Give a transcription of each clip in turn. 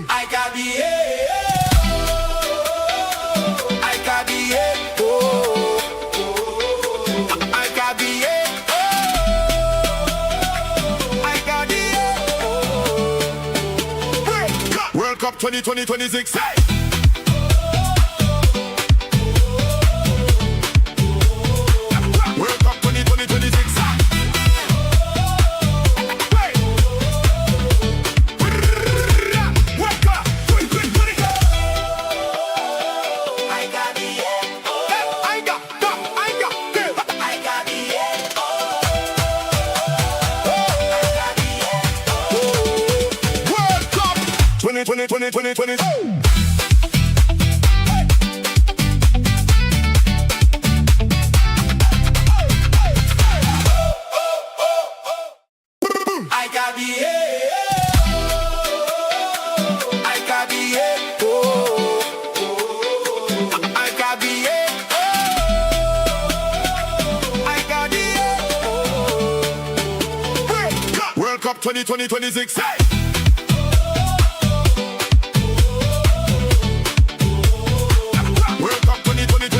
I got the I got the I got the I got the World Cup 2026. Hey! World Cup 2026. World Cup 2026. Hey! World Cup 2026. Hey! World Cup 2026. I got the I got the I got the World Cup 2020.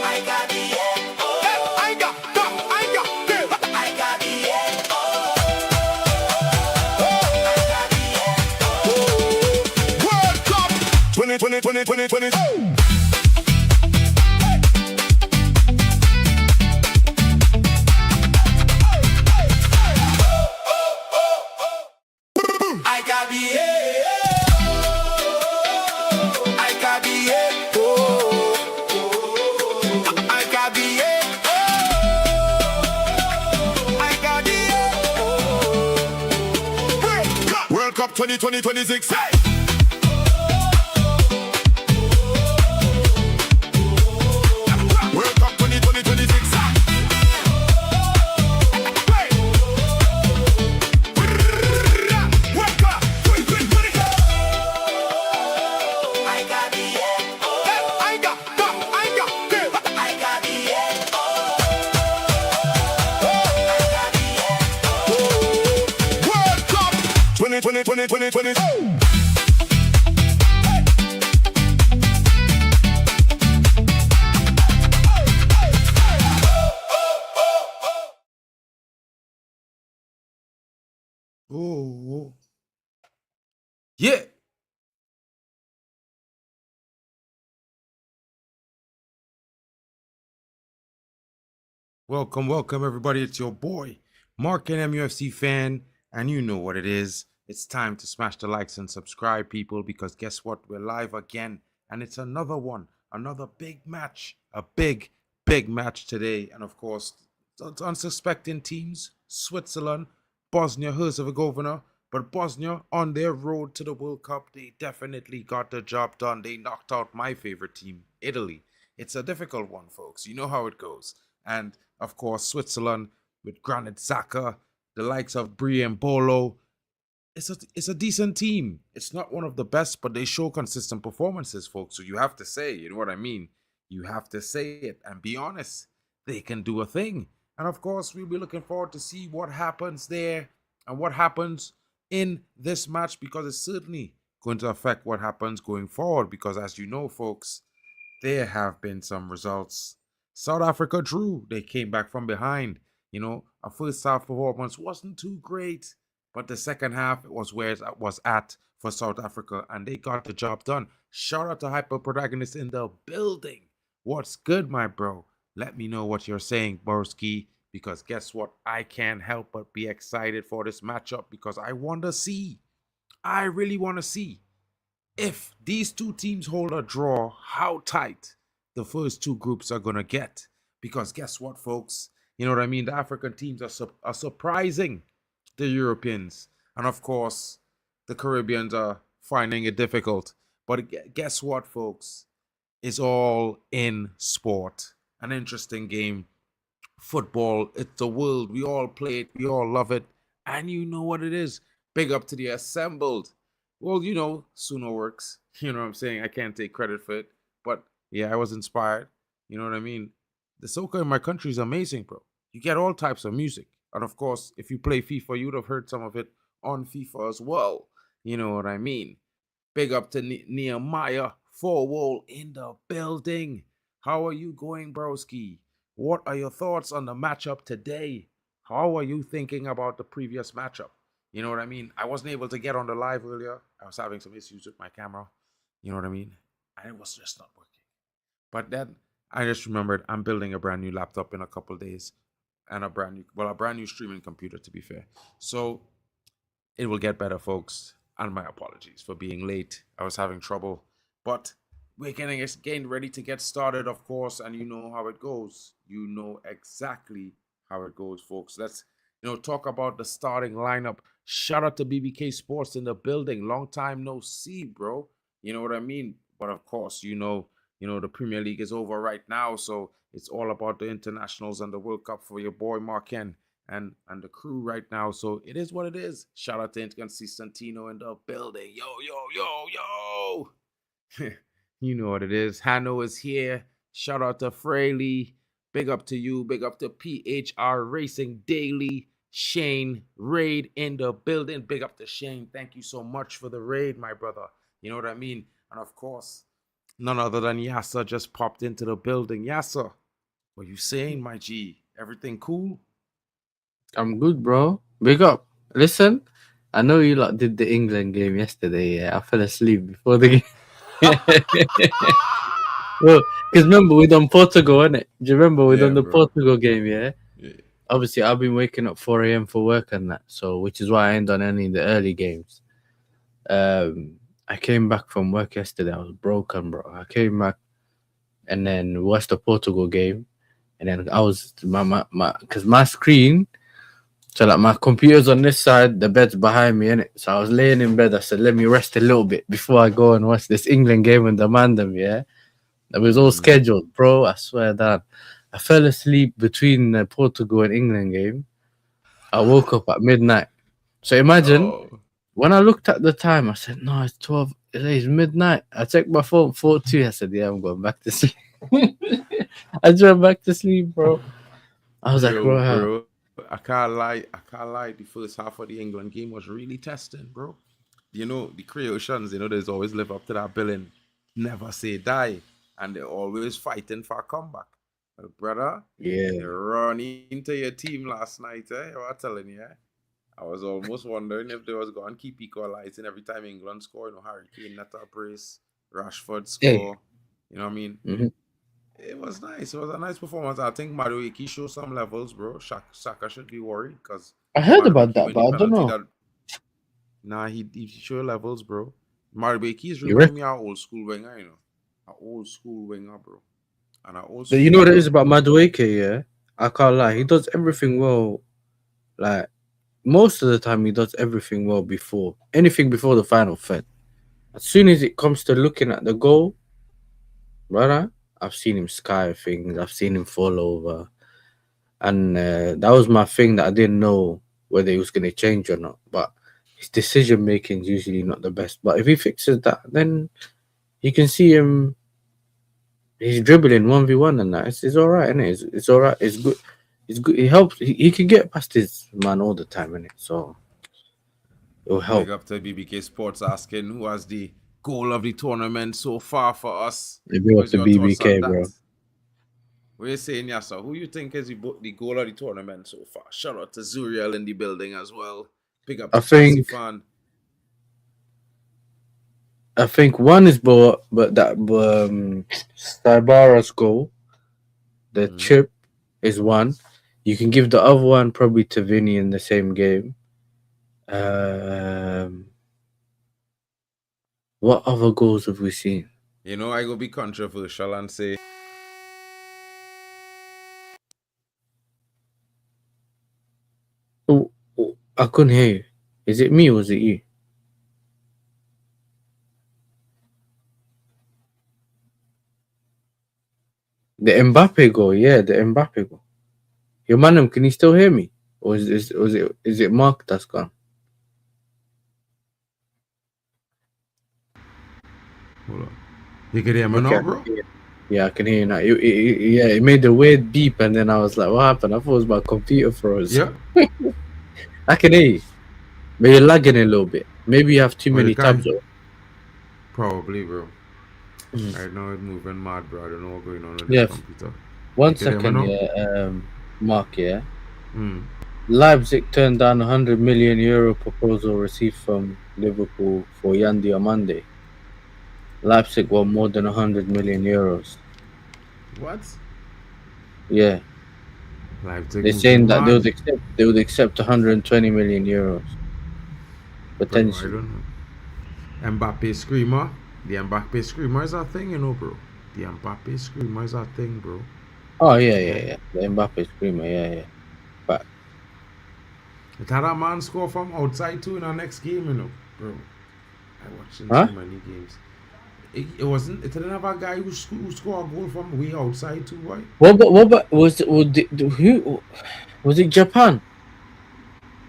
I got the I got the I got the I got the World Cup 2026. Hey! World Cup 2026. Hey! World Cup 2026. I got the I got the I got the World Cup 2020. Oh, yeah. Welcome, everybody. It's your boy, Mark, an MUFC fan, and you know what it is. It's time to smash the likes and subscribe, people, because guess what? We're live again, and it's another one, another big match, a big match today. And of course, it's unsuspecting teams, Switzerland, Bosnia, Herzegovina. But Bosnia, on their road to the World Cup, they definitely got the job done. They knocked out my favorite team, Italy. It's a difficult one, folks. You know how it goes. And, of course, Switzerland with Granit Xhaka, the likes of Brie and Bolo. It's a decent team. It's not one of the best, but they show consistent performances, folks. So you have to say, you know what I mean? You have to say it and be honest. They can do a thing. And, of course, we'll be looking forward to see what happens there and what happens in this match, because it's certainly going to affect what happens going forward, because as you know, folks, there have been some results. South Africa drew. They came back from behind. You know, our first half performance wasn't too great, but the second half was where it was at for South Africa, and they got the job done. Shout out to Hyper Protagonist in the building. What's good, my bro? Let me know what you're saying, Borski. Because guess what? I can't help but be excited for this matchup, because I really want to see if these two teams hold a draw, how tight the first two groups are going to get. Because guess what, folks? You know what I mean? The African teams are surprising the Europeans. And of course, the Caribbeans are finding it difficult. But guess what, folks? It's all in sport. An interesting game. Football, it's the world. We all play it. We all love it. And you know what it is. Big up to the assembled. Well, you know, Suno works. You know what I'm saying? I can't take credit for it. But yeah, I was inspired. You know what I mean? the soca in my country is amazing, bro. You get all types of music. And of course, if you play FIFA, you'd have heard some of it on FIFA as well. You know what I mean? Big up to Nehemiah Four in the building. How are you going, broski? What are your thoughts on the matchup today? How are you thinking about the previous matchup? You know what I mean? I wasn't able to get on the live earlier. I was having some issues with my camera. You know what I mean? And it was just not working. But then I just remembered I'm building a brand new laptop in a couple days and a brand new streaming computer, to be fair. So it will get better, folks. And my apologies for being late. I was having trouble. But we're getting ready to get started, of course, and you know how it goes. You know exactly how it goes, folks. Let's talk about the starting lineup. Shout out to BBK Sports in the building. Long time no see, bro. You know what I mean? But of course, the Premier League is over right now, so it's all about the internationals and the World Cup for your boy Marken and the crew right now. So it is what it is. Shout out to Constantino in the building. Yo, yo, yo, yo. You know what it is. Hanno is here. Shout out to Fraley. Big up to you. Big up to PHR Racing Daily. Shane Raid in the building. Big up to Shane. Thank you so much for the raid, my brother. You know what I mean? And of course, none other than Yasser just popped into the building. Yasser, what you saying, my G? Everything cool? I'm good, bro. Big up. Listen, I know you lot did the England game yesterday. Yeah, I fell asleep before the game. Well, because remember we done Portugal, innit? Do you remember we Yeah, done the bro. Portugal game? Yeah. Yeah. Obviously, I've been waking up 4 a.m. for work and that, so which is why I ain't done any of the early games. I came back from work yesterday. I was broken, bro. I came back and then watched the Portugal game, and then I was because my screen. So like my computer's on this side, the bed's behind me, innit? So I was laying in bed. I said, let me rest a little bit before I go and watch this England game and demand them, yeah? It was all scheduled, bro. I swear that. I fell asleep between the Portugal and England game. I woke up at midnight. So imagine, Oh, when I looked at the time, I said, no, it's 12. It's midnight. I checked my phone, 4:02. I said, yeah, I'm going back to sleep. I went back to sleep, bro. I was like, yo, bro, bro. I can't lie. I can't lie. The first half of the England game was really testing, bro. The Croatians, there's always live up to that billing. Never say die. And they're always fighting for a comeback. But brother, yeah. they run into your team last night, eh? I'm telling you, eh? I was almost wondering if they was going to keep equalizing every time England score. Harry Kane net a brace, Rashford Hey. score. You know what I mean? Mhm. It was nice. It was a nice performance. I think Madueke showed some levels, bro. Saka should be worried because I heard about Madueke that, win but the I don't penalty know. that. Nah, he showed levels, bro. Madueke's You remind reckon? me of old school winger, an old school winger, bro, and an old But you school know what it winger. is about Madueke, yeah? I can't lie. He What? does everything well. Like, most of the time, he does everything well before. Anything before the final third. As soon as it comes to looking at the goal, brother, I've seen him sky things. I've seen him fall over. And that was my thing that I didn't know whether he was going to change or not. But his decision making is usually not the best. But if he fixes that, then you can see him. He's dribbling 1v1 and that. It's all right, isn't it? It's all right. It's good. It's good. He helps. He can get past his man all the time, innit? So it'll Big help. up to BBK Sports asking who has the goal of the tournament so far for us. Maybe up What's to your thoughts on BBK, that? bro. What you saying, Yasa? Who you think is the goal of the tournament so far? Shout out to Zuriel in the building as well. Big up I to Chelsea think fan. I think one is but that Stybara's goal, the Mm-hmm. chip is one. You can give the other one probably to Vinny in the same game. Um, what other goals have we seen? I go be controversial and say Oh, oh, I couldn't hear you. Is it me or is it you? The Mbappe goal, yeah, the Mbappe goal. Your man, can you still hear me? Or is it Mark that's gone? hold on. You can hear me Okay, now, I can bro? hear you. Yeah, I can hear you now. Yeah, it made a weird beep, and then I was like, "What happened?" I thought it was my computer froze. Yeah. I can hear you, but you're lagging a little bit. Maybe you have too Or you many tabs can open. probably, bro. Mm. Right now it's moving mad, bro. I don't know what's going on with this Yeah, computer. one You can hear me second. now? Yeah, Mark. Yeah, Hmm. Leipzig turned down €100 million proposal received from Liverpool for Yandi on Monday. Leipzig want more than €100 million. What? Yeah, Leipzig they're saying moving that mad. they would accept €120 million Bro, I potentially. don't know. Mbappe screamer. The Mbappe screamer is a thing, you know, bro. The Mbappe screamer is a thing, bro. Oh yeah, yeah, Yeah. yeah. The Mbappe screamer. Yeah, yeah. But It had a man score from outside too in our next game, you know, bro. I watching so huh? many games. It wasn't. It didn't have a guy who scored a goal from way outside too, boy. What? Who was it? Japan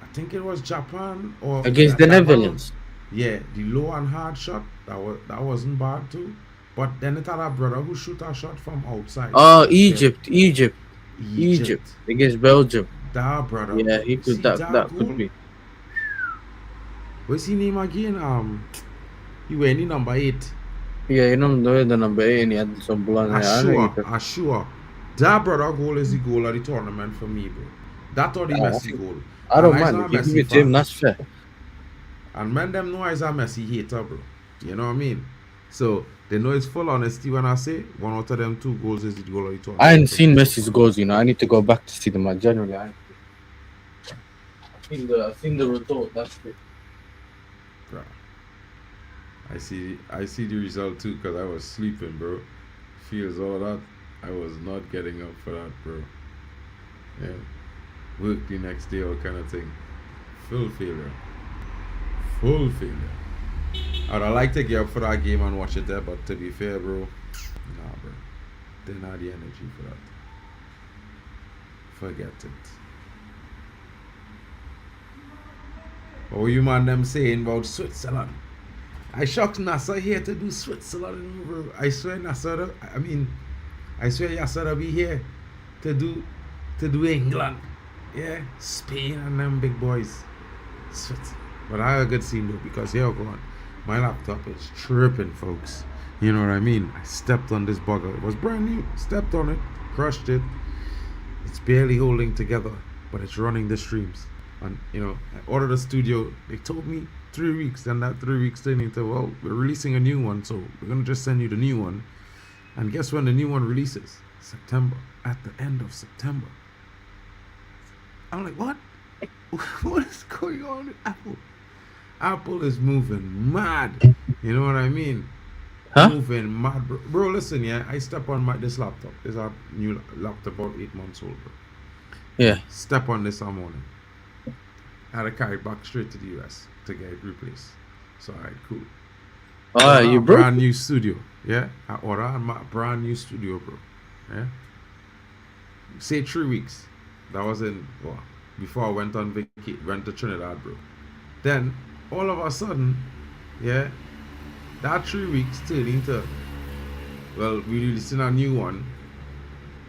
I think it was Japan or against the that ball. Netherlands. Yeah, the low and hard shot that wasn't bad too. But then it had a brother who shoot a shot from outside. Oh, Yeah, Egypt Egypt. against Belgium. That brother, Yeah, bro. he could. See that That could goal? be. What's his name again? He wearing the number 8. Yeah, you know the number 8, and he had some blonde hair. I know you. Ashua. That brother goal is the goal of the tournament for me, bro. That or the Messi goal. I And don't I's mind not if a you give Messi it to him. fan. That's fair. And men them know I's a Messi hater, bro. You know what I mean? So they know it's full honesty when I say one out of them 2 goals is the goal of the I tournament ain't for seen me so Messi's far. goals. I need to go back to see them. Generally, I've seen the result. That's it. Bro. I see the result too because I was sleeping, bro. Feels all that. I was not getting up for that, bro. Yeah. Work the next day, all kind of thing. Full failure. Full failure. I'd like to get up for that game and watch it there, but to be fair, bro, nah, bro. Didn't have the energy for that. Forget it. What were you man them saying about Switzerland? I shocked NASA here to do Switzerland, bro. I swear NASA, I swear Yasser be here to do England. Yeah, Spain and them big boys. Switzerland. But I had a good scene though because here go on. My laptop is tripping, folks. You know what I mean? I stepped on this bugger. It was brand new. Stepped on it, crushed it. It's barely holding together, but it's running the streams. And I ordered a studio. They told me 3 weeks. Then that 3 weeks turned into, well, we're releasing a new one, so we're gonna just send you the new one. And guess when the new one releases? September. At the end of September. I'm like, what? What is going on with Apple? Apple is moving mad. You know what I mean? Huh? Moving mad, bro. Bro, listen, yeah. I step on this laptop. This our new laptop, about 8 months old, bro. Yeah. Step on this one morning. I had to carry it back straight to the US to get it replaced. So, alright, cool. You broke. Brand new studio. Yeah? I ordered my brand new studio, bro. Yeah? Say 3 weeks. That was before I went to Trinidad, bro. Then, all of a sudden, yeah, that 3 weeks turned into, well, we releasing a new one.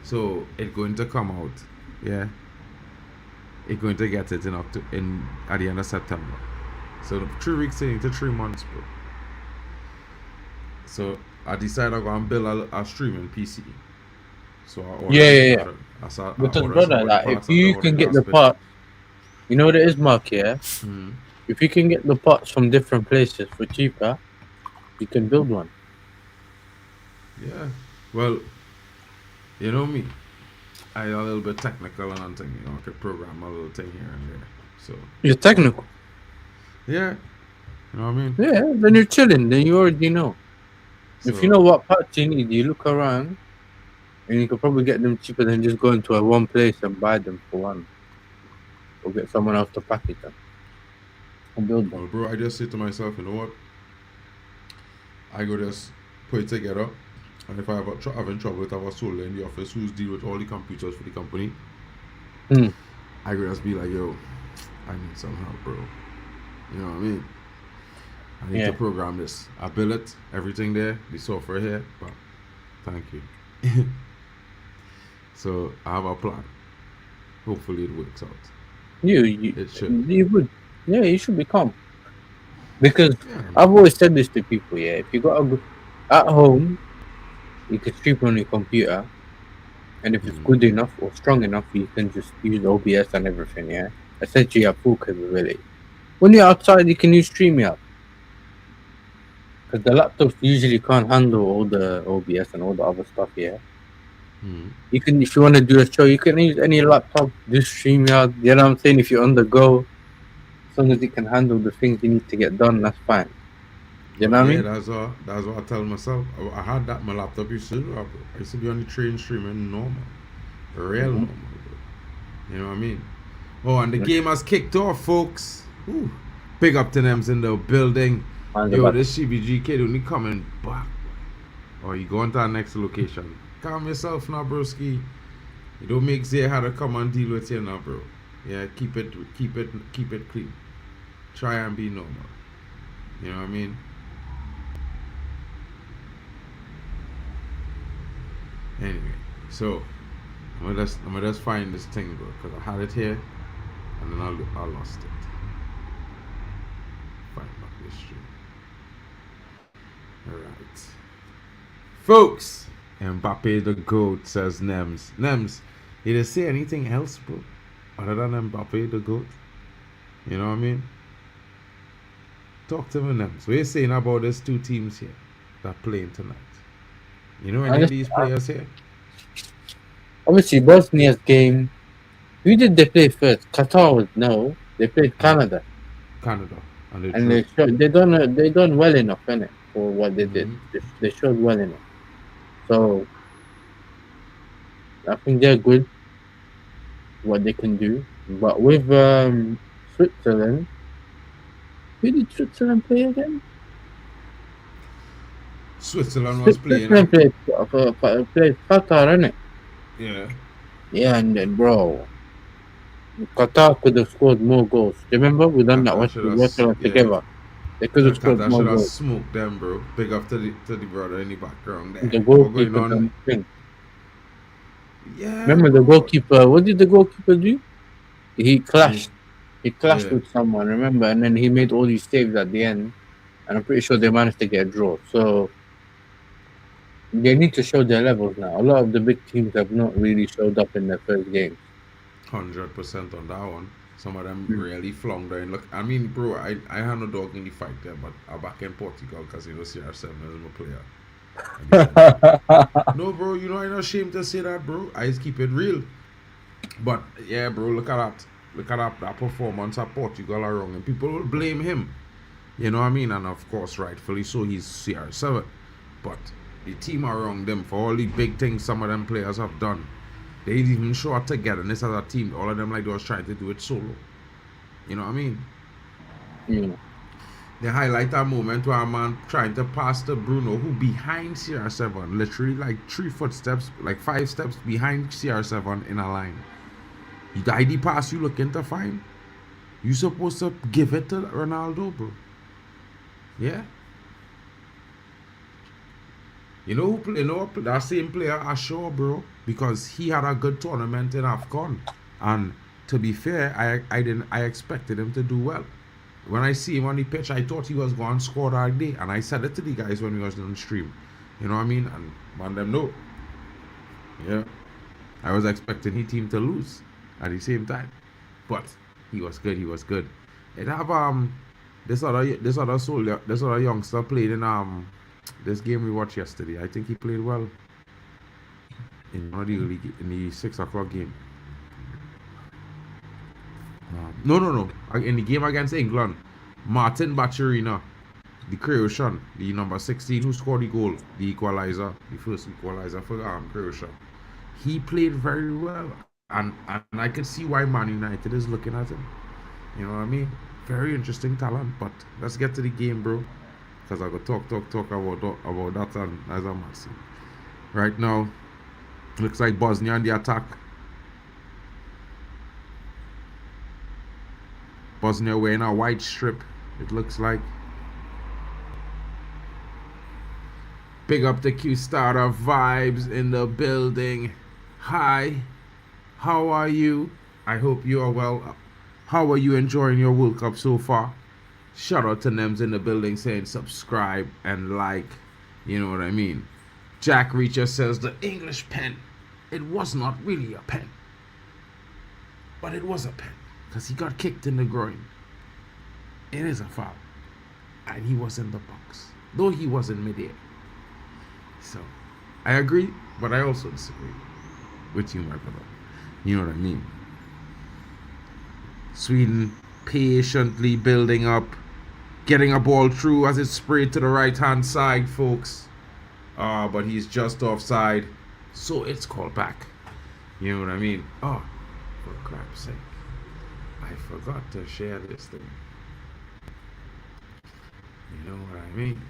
So, it's going to come out. Yeah? It's going to get it at the end of September. So, the 3 weeks turned into 3 months, bro. So, I decided I'm going to build a streaming PC. So, I ordered Yeah. I Because ordered brother, some of the like, if parts and I you ordered can the get the last bit. part, you know what it is, Mark. Yeah. Mhm. If you can get the parts from different places for cheaper, you can build one. Yeah. Well, you know me. I'm a little bit technical and I'm thinking, I could program a little thing here and there. So, You're technical. yeah. You know what I mean? Yeah. Then you're chilling. Then you already know. If you So, know what parts you need, you look around, and you can probably get them cheaper than just going to one place and buy them for one, or get someone else to package them and build them. well, bro, I just say to myself, you know what? I go just put it together. And if I have having trouble with our soldier in the office who's deal with all the computers for the company, Hmm. I could just be like, yo, I need some help, bro. You know what I mean? I need Yeah. to program this. I build it, everything there, the software here, but Thank you. So I have a plan. Hopefully it works out. You It should. you would, yeah, you should be calm because Yeah. I've always said this to people. Yeah, if you got at home, you can stream on your computer, and if it's good enough or strong enough, you can just use OBS and everything. Yeah, essentially you have full capability. When you're outside, you can use StreamYard because the laptops usually can't handle all the OBS and all the other stuff. Yeah, you can, if you want to do a show, you can use any laptop, do StreamYard. You know what I'm saying? If you're on the go, as long as it can handle the things you need to get done, that's fine. You know But what I yeah, mean? that's what I tell myself. I had that my laptop used to do, bro. I used to be on the train streaming normal. Real Mhm. normal, bro. You know what I mean? Oh, and the game has kicked off, folks. Ooh. Big up to them's in the building. And the Yo, back. this CBG kid only coming back. Or you going to our next location. Calm yourself now, broski. You don't make Zay how to come and deal with you now, bro. Yeah, keep it clean. Try and be normal. You know what I mean? Anyway, so I'm gonna just find this thing, bro, because I had it here, and then I lost it. Find back this stream. All right, folks. Mbappe the goat, says Nems. Nems, he didn't say anything else, bro, other than Mbappe the goat. You know what I mean? Talk to me, Nems. What you saying about these two teams here that playing tonight? You know any of these players here? Obviously, Bosnia's game. Who did they play first? Qatar was no. They played Canada, Canada, and they and drew. they done well enough in it for what they did. They showed well enough. So I think they're good. What they can do, but with Switzerland, who did Switzerland play again? Switzerland was playing. Switzerland played Qatar, innit? Yeah. Yeah, and then bro, Qatar could have scored more goals. Do you remember we done that Qatar once should we have, worked on it yeah. together? They could have scored Qatar more should have goals. smoked them, bro. Big up to the brother in the background there. The What going goalkeeper on? done thing. Yeah. Remember the bro. goalkeeper? What did the goalkeeper do? He clashed. He clashed Yeah. with someone. Remember, and then he made all these saves at the end, and I'm pretty sure they managed to get a draw. So they need to show their levels now. A lot of the big teams have not really showed up in their first games. 100% on that one. Some of them really flung down. Look, I mean, bro, I had no dog in the fight there, but I'm back in Portugal because you know CR7 is my player. No, bro, you know I'm not ashamed to say that, bro. I just keep it real. But yeah, bro, look at that. Look at that performance at Portugal are wrong, and people will blame him. You know what I mean? And of course, rightfully so, he's CR7. But the team are wrong them for all the big things some of them players have done. They didn't even show up together. And this as a team, all of them like they was trying to do it solo. You know what I mean? Yeah. They highlight that moment where a man trying to pass to Bruno, who behind CR7, literally like 3 footsteps, like 5 steps behind CR7 in a line. The ID pass you looking to find, you supposed to give it to Ronaldo, bro. Yeah. You know that same player I sure, bro, because he had a good tournament in AFCON, and to be fair, I expected him to do well. When I see him on the pitch, I thought he was going to score that day, and I said it to the guys when we was on the stream. You know what I mean? And man, them know. Yeah, I was expecting his team to lose at the same time, but he was good. He was good. It have this other youngster played in this game we watched yesterday. I think he played well in one of the early, in the 6 o'clock game. No. In the game against England, Martin Bacharina, the Croatian, the number 16 who scored the goal, the equalizer, the first equalizer for Croatia. He played very well, and I could see why Man United is looking at him. You know what I mean? Very interesting talent. But let's get to the game, bro, because I could talk about that and as a match. Right now, looks like Bosnia on the attack. Bosnia wearing a white strip, it looks like. Big up the Q Starter vibes in the building. Hi, how are you? I hope you are well. How are you enjoying your World Cup so far? Shout out to Nems in the building saying subscribe and like. You know what I mean? Jack Reacher says the English pen. It was not really a pen. But it was a pen. Because he got kicked in the groin. It is a foul. And he was in the box. Though he was in midair. So, I agree, but I also disagree with you, my brother. You know what I mean? Sweden patiently building up, getting a ball through as it's sprayed to the right-hand side, folks. But he's just offside, so it's called back. You know what I mean? Oh, for crap's sake. I forgot to share this thing. You know what I mean?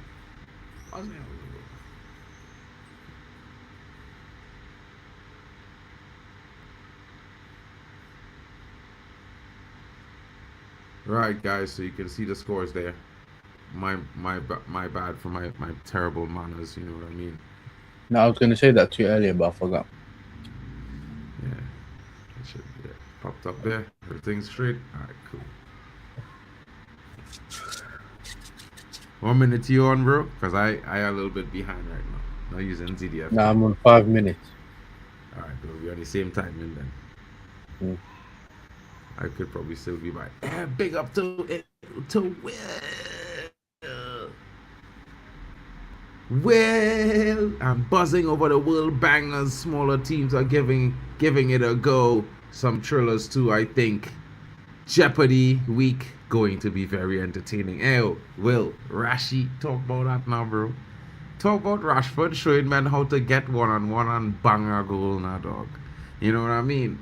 Right, guys, so you can see the scores there. My bad for my terrible manners, you know what I mean? No, I was going to say that to you earlier, but I forgot. Yeah, it should be popped up there. Everything's straight. All right, cool. 1 minute you on, bro? Because I a little bit behind right now. Not using ZDF. No, I'm on 5 minutes. All right, bro. We're on the same timing then. Mm. I could probably still be by. Big up to Will. Well, I'm buzzing over the world bangers. Smaller teams are giving it a go. Some thrillers too, I think. Jeopardy week going to be very entertaining. Hey, Will, Rashi, talk about that now, bro. Talk about Rashford showing men how to get one-on-one and bang a goal now, dog. You know what I mean?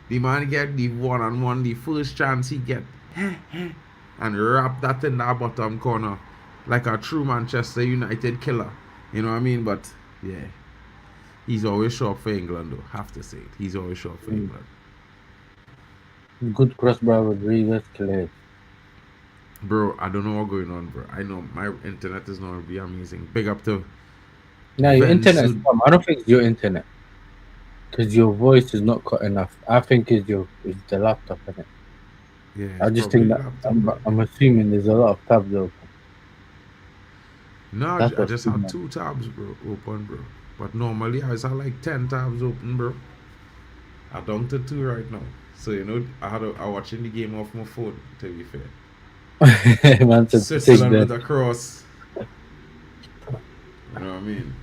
The man get the one-on-one, the first chance he get, and wrap that in that bottom corner like a true Manchester United killer. You know what I mean? But, yeah. He's always short for England, though. Have to say it. He's always short for England. Good cross by Rodriguez, clear. Bro, I don't know what's going on, bro. I know my internet is not going to be amazing. Big up to... No, your internet is I don't think it's your internet. Because your voice is not cut enough. I think it's the laptop, isn't it? Yeah, I just think that I'm assuming there's a lot of tabs open. No, I just have 2 tabs, bro, open, bro. But normally I have like 10 tabs open, bro. I'm down to 2 right now. So, you know, I'm watching the game off my phone, to be fair. Man, Switzerland with a cross. You know what I mean?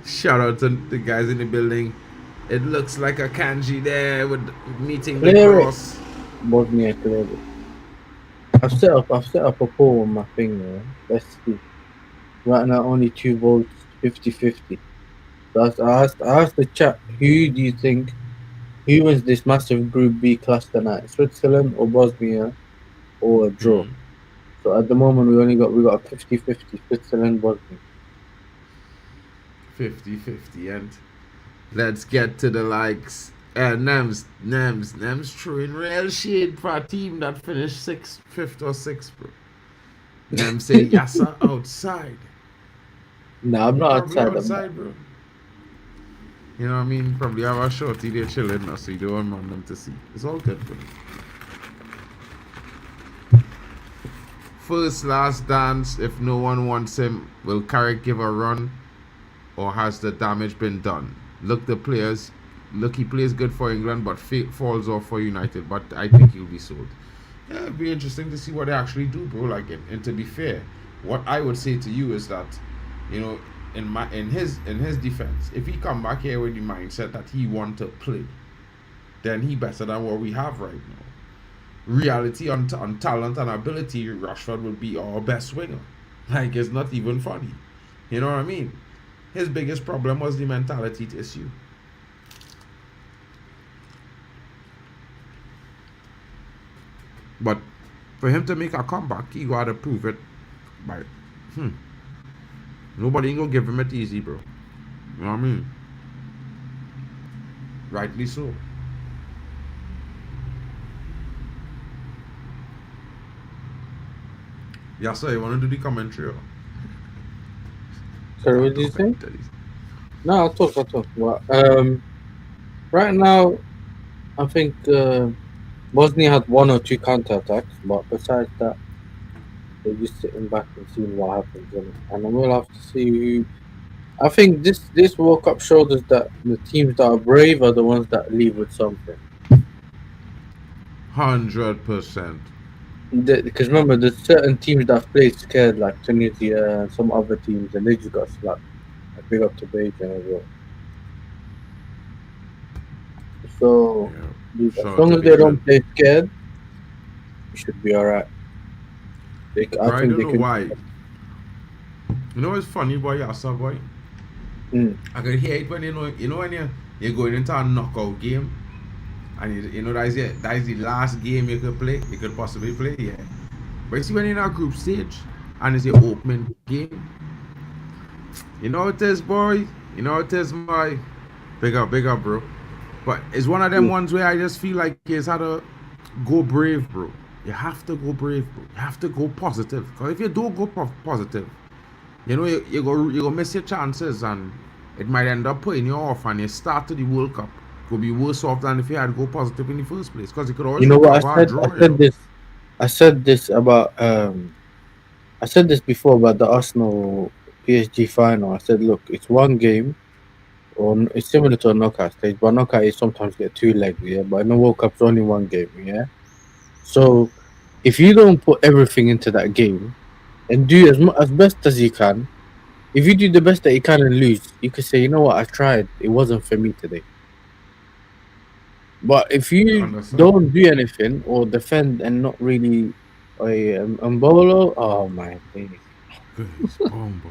Shout out to the guys in the building. It looks like a kanji there with meeting the cross. BOSNIA cleared it. I've set up a poll on my thing there. Let's see. Right now only 2 votes, 50-50. So I asked the chat, who do you think wins this massive Group B cluster night? Switzerland or Bosnia or a draw? So at the moment we got a 50-50 Switzerland Bosnia. 50-50, and let's get to the likes. Nems throwing real shade for a team that finished 5th or 6th, bro. Nems say Yassa outside. No, I'm not outside, bro. You know what I mean? Probably have a shorty there chilling now, so you don't want them to see. It's all good, bro. First last dance. If no one wants him, will Carrick give a run? Or has the damage been done? Look, he plays good for England, but falls off for United. But I think he'll be sold. Yeah, it'd be interesting to see what they actually do, bro. Like, and to be fair, what I would say to you is that, you know, in his defense, if he come back here with the mindset that he want to play, then he better than what we have right now. Reality on talent and ability, Rashford would be our best winger. Like, it's not even funny. You know what I mean? His biggest problem was the mentality issue. But for him to make a comeback, he gotta prove it by nobody ain't gonna give him it easy, bro. You know what I mean? Rightly so. Yeah, so you wanna do the commentary? Sorry, what did you say? No, I talk. Well, right now, I think Bosnia had one or two counter attacks, but besides that, they're just sitting back and seeing what happens. And then we'll have to see who. I think this World Cup showed us that the teams that are brave are the ones that leave with something. 100%. Because remember, there's certain teams that have played scared, like Tunisia and some other teams, and they just got slapped. Like big up to Beijing as well. So Yeah. as Shout out long to as they don't Beijing. play scared, it should be alright. I Bro, I think don't they know can. why. You know what's funny, boy? Yasa, boy. Mm. I can hear it when when you're going into a knockout game, and you know that is the last game you could possibly play, yeah. But you see when you're in a group stage and it's your opening game, you know it is, boy. You know it is, my big up, bro. But it's one of them Yeah. ones where I just feel like it's had to go brave, bro. You have to go brave, bro. You have to go positive. Because if you don't go positive, you know you go miss your chances, and it might end up putting you off, and you start to the World Cup could be worse off than if you had to go positive in the first place. Because you could always You know what recover and draw, I said this. I said this about I said this before about the Arsenal PSG final. I said, look, it's one game, it's similar to a knockout stage, but knockout is sometimes get two legs, yeah. But in the World Cup, it's only one game, yeah. So if you don't put everything into that game and do as best as you can, if you do the best that you can and lose, you could say, you know what, I tried. It wasn't for me today. But if I you understand. don't do anything or defend and not really a Mbolo, oh my days. It's bomb.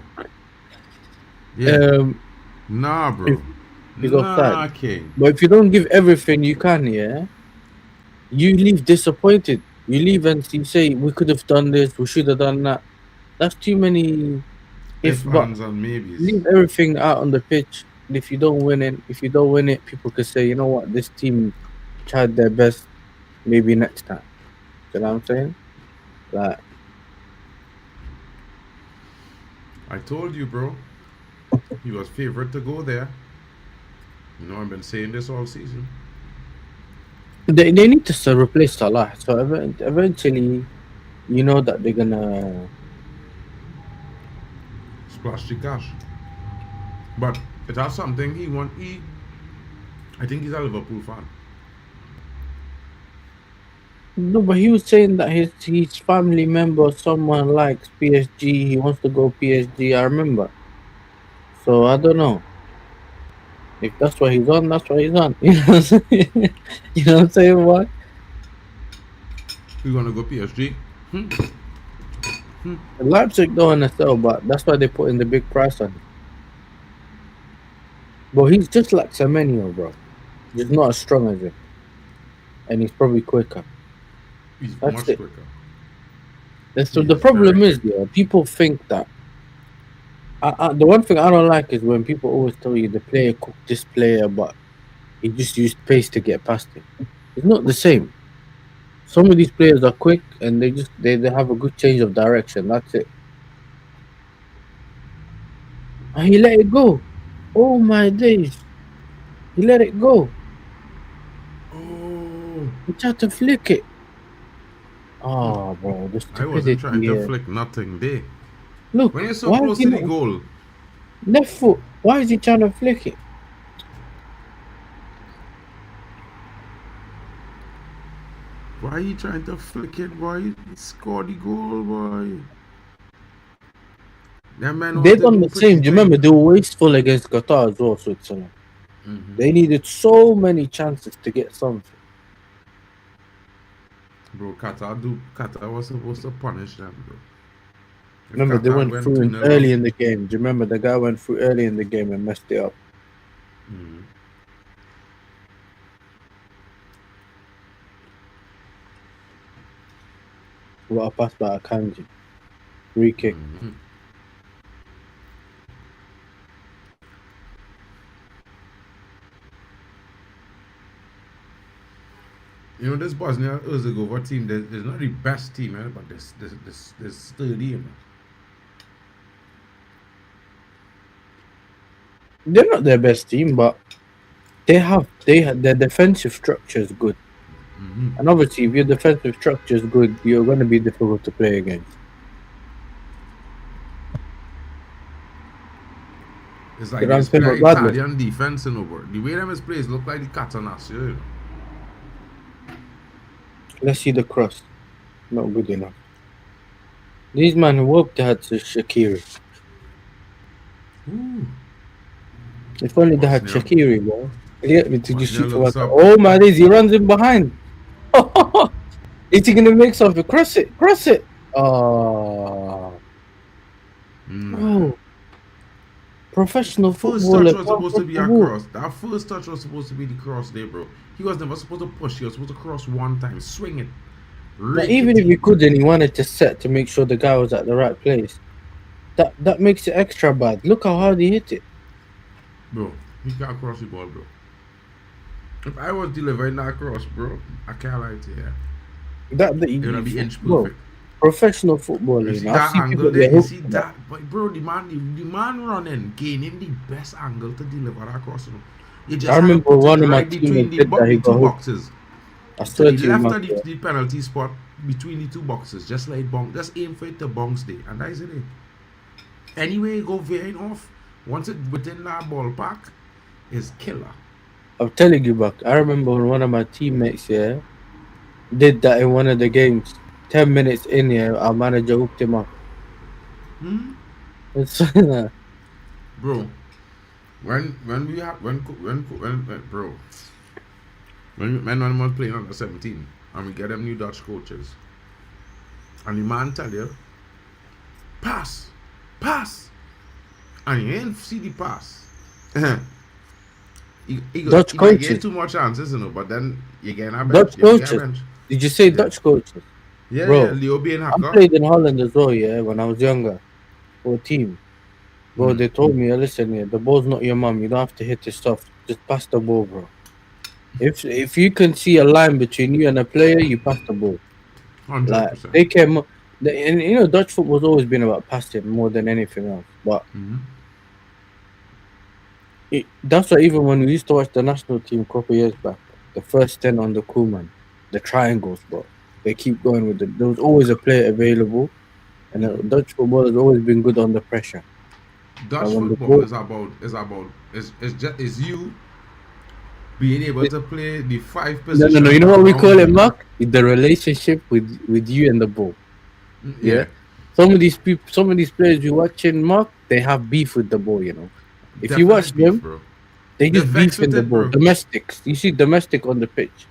Yeah. Um, Nah, if bro. he's offside. Nah, King. But if you don't give everything you can, yeah, you leave disappointed. You leave and you say we could have done this, we should have done that. That's too many if. If, But ands, and maybes. leave everything out on the pitch. And if you don't win it, people could say, you know what, this team tried their best. Maybe next time. You know what I'm saying? Like, I told you, bro. He was favorite to go there. You know, I've been saying this all season. they need to replace Salah. So eventually, you know that they're gonna. Splash the cash. But it has something he want. I think he's a Liverpool fan. No, but he was saying that his family member, someone likes PSG. He wants to go PSG. I remember. So I don't know if that's what he's on. That's what he's on. You know what I'm saying? You know what I'm saying? What? We're gonna go PSG. Leipzig don't want to sell, but that's why they put in the big price on him. But he's just like Semenyo, bro. He's not as strong as him, and he's probably quicker. He's That's much it. quicker. And so He the is problem very is, yeah, people think that. The one thing I don't like is when people always tell you the player cooked this player, but he just used pace to get past him. It's not the same. Some of these players are quick and they have a good change of direction. That's it. And he let it go. Oh my days. He let it go. Oh, He tried to flick it. Oh, bro, the I wasn't stupidity trying to here. flick nothing there. Look, When you're so why is close he to the not goal, left foot? Why is he trying to flick it? why are you trying to flick it, boy? Score the goal, boy. That man They want to done do the pretty same. Do you remember thing. they were wasteful against Qatar as well, Switzerland? They needed so many chances to get something. Bro, Qatar was supposed to punish them, bro. If Remember, they Qatar went went through 2 in 0 up, early in the game. Do you remember the guy went through early in the game and messed it up? What a pass by Akanji. Free kick. you know, this Bosnia Herzegovina team, there's not the best team, man, but there's sturdy, man. They're not their best team, but their defensive structure is good. And obviously, if your defensive structure is good, you're going to be difficult to play against. It's like You know what I'm this saying? play But regardless, Italian defense, you know, bro. The way them is plays look like the Catanaccio, you know. let's see the cross. Not good enough. These man worked hard to Shaqiri. Ooh. If only they had Bosnia. Shaqiri, bro. Yeah, did you Bosnia shoot for looks what? up. Oh my days, he runs in behind. Is he gonna make something? Cross it, cross it. Oh, bro. Professional First footballer touch was can't supposed to cross be the a ball. cross. That first touch was supposed to be the cross there, bro. He was never supposed to push. He was supposed to cross one time, swing it. Like, even if he couldn't, he wanted to set to make sure the guy was at the right place. That makes it extra bad. Look how hard he hit it. Bro, he can't cross the ball, bro. If I was delivering that cross, bro, I can't lie to you. It would be inch bro, perfect. professional footballer. You see You know, I've that seen angle people there? get You hooked see on that? But bro, the man running, gaining the best angle to deliver that cross. You know. You just I have to remember put it one of my right between teammates said that he the got two hooked. boxes. I To swear the to you, left man. of the penalty spot, between the two boxes. Just like bonk, just aim for it to bounce there. And that is it. Anyway, you go veering off. Once it within that ballpark, is killer. I'm telling you, Buck. I remember when one of my teammates, yeah, did that in one of the games. 10 minutes in, yeah, our manager hooked him up. It's Bro, when we had when bro, when was playing under 17 and we get them new Dutch coaches, and the man tell you, pass, and you ain't see the pass. he Dutch might get coaches. too much chances, you know, but then you get a bench. Dutch You get a coaches. bench. Did you say Yeah. Dutch coaches? Yeah, Bro, Leo being I hacker. played in Holland as well, yeah, when I was younger for a team. Bro, they told me, listen, yeah, the ball's not your mum. You don't have to hit it soft. Just pass the ball, bro. If you can see a line between you and a player, you pass the ball. Like 100%. they came, and you know, Dutch football's always been about passing more than anything else. But that's why even when we used to watch the national team a couple years back, the first 10 on the Koeman, the triangles, bro, they keep going with it. There was always a player available, and Dutch football has always been good under pressure. Dutch And when the football ball, is you being able to play the 5 no, positions. no. You know what we call it, around Mark? The relationship with you and the ball. you. Yeah. Some of these people, some of these players you watching, Mark, they have beef with the ball. You know, if you watch Definite beef, them, bro. they They're just vexed beef in with the it, ball. bro. Domestics, you see domestic on the pitch.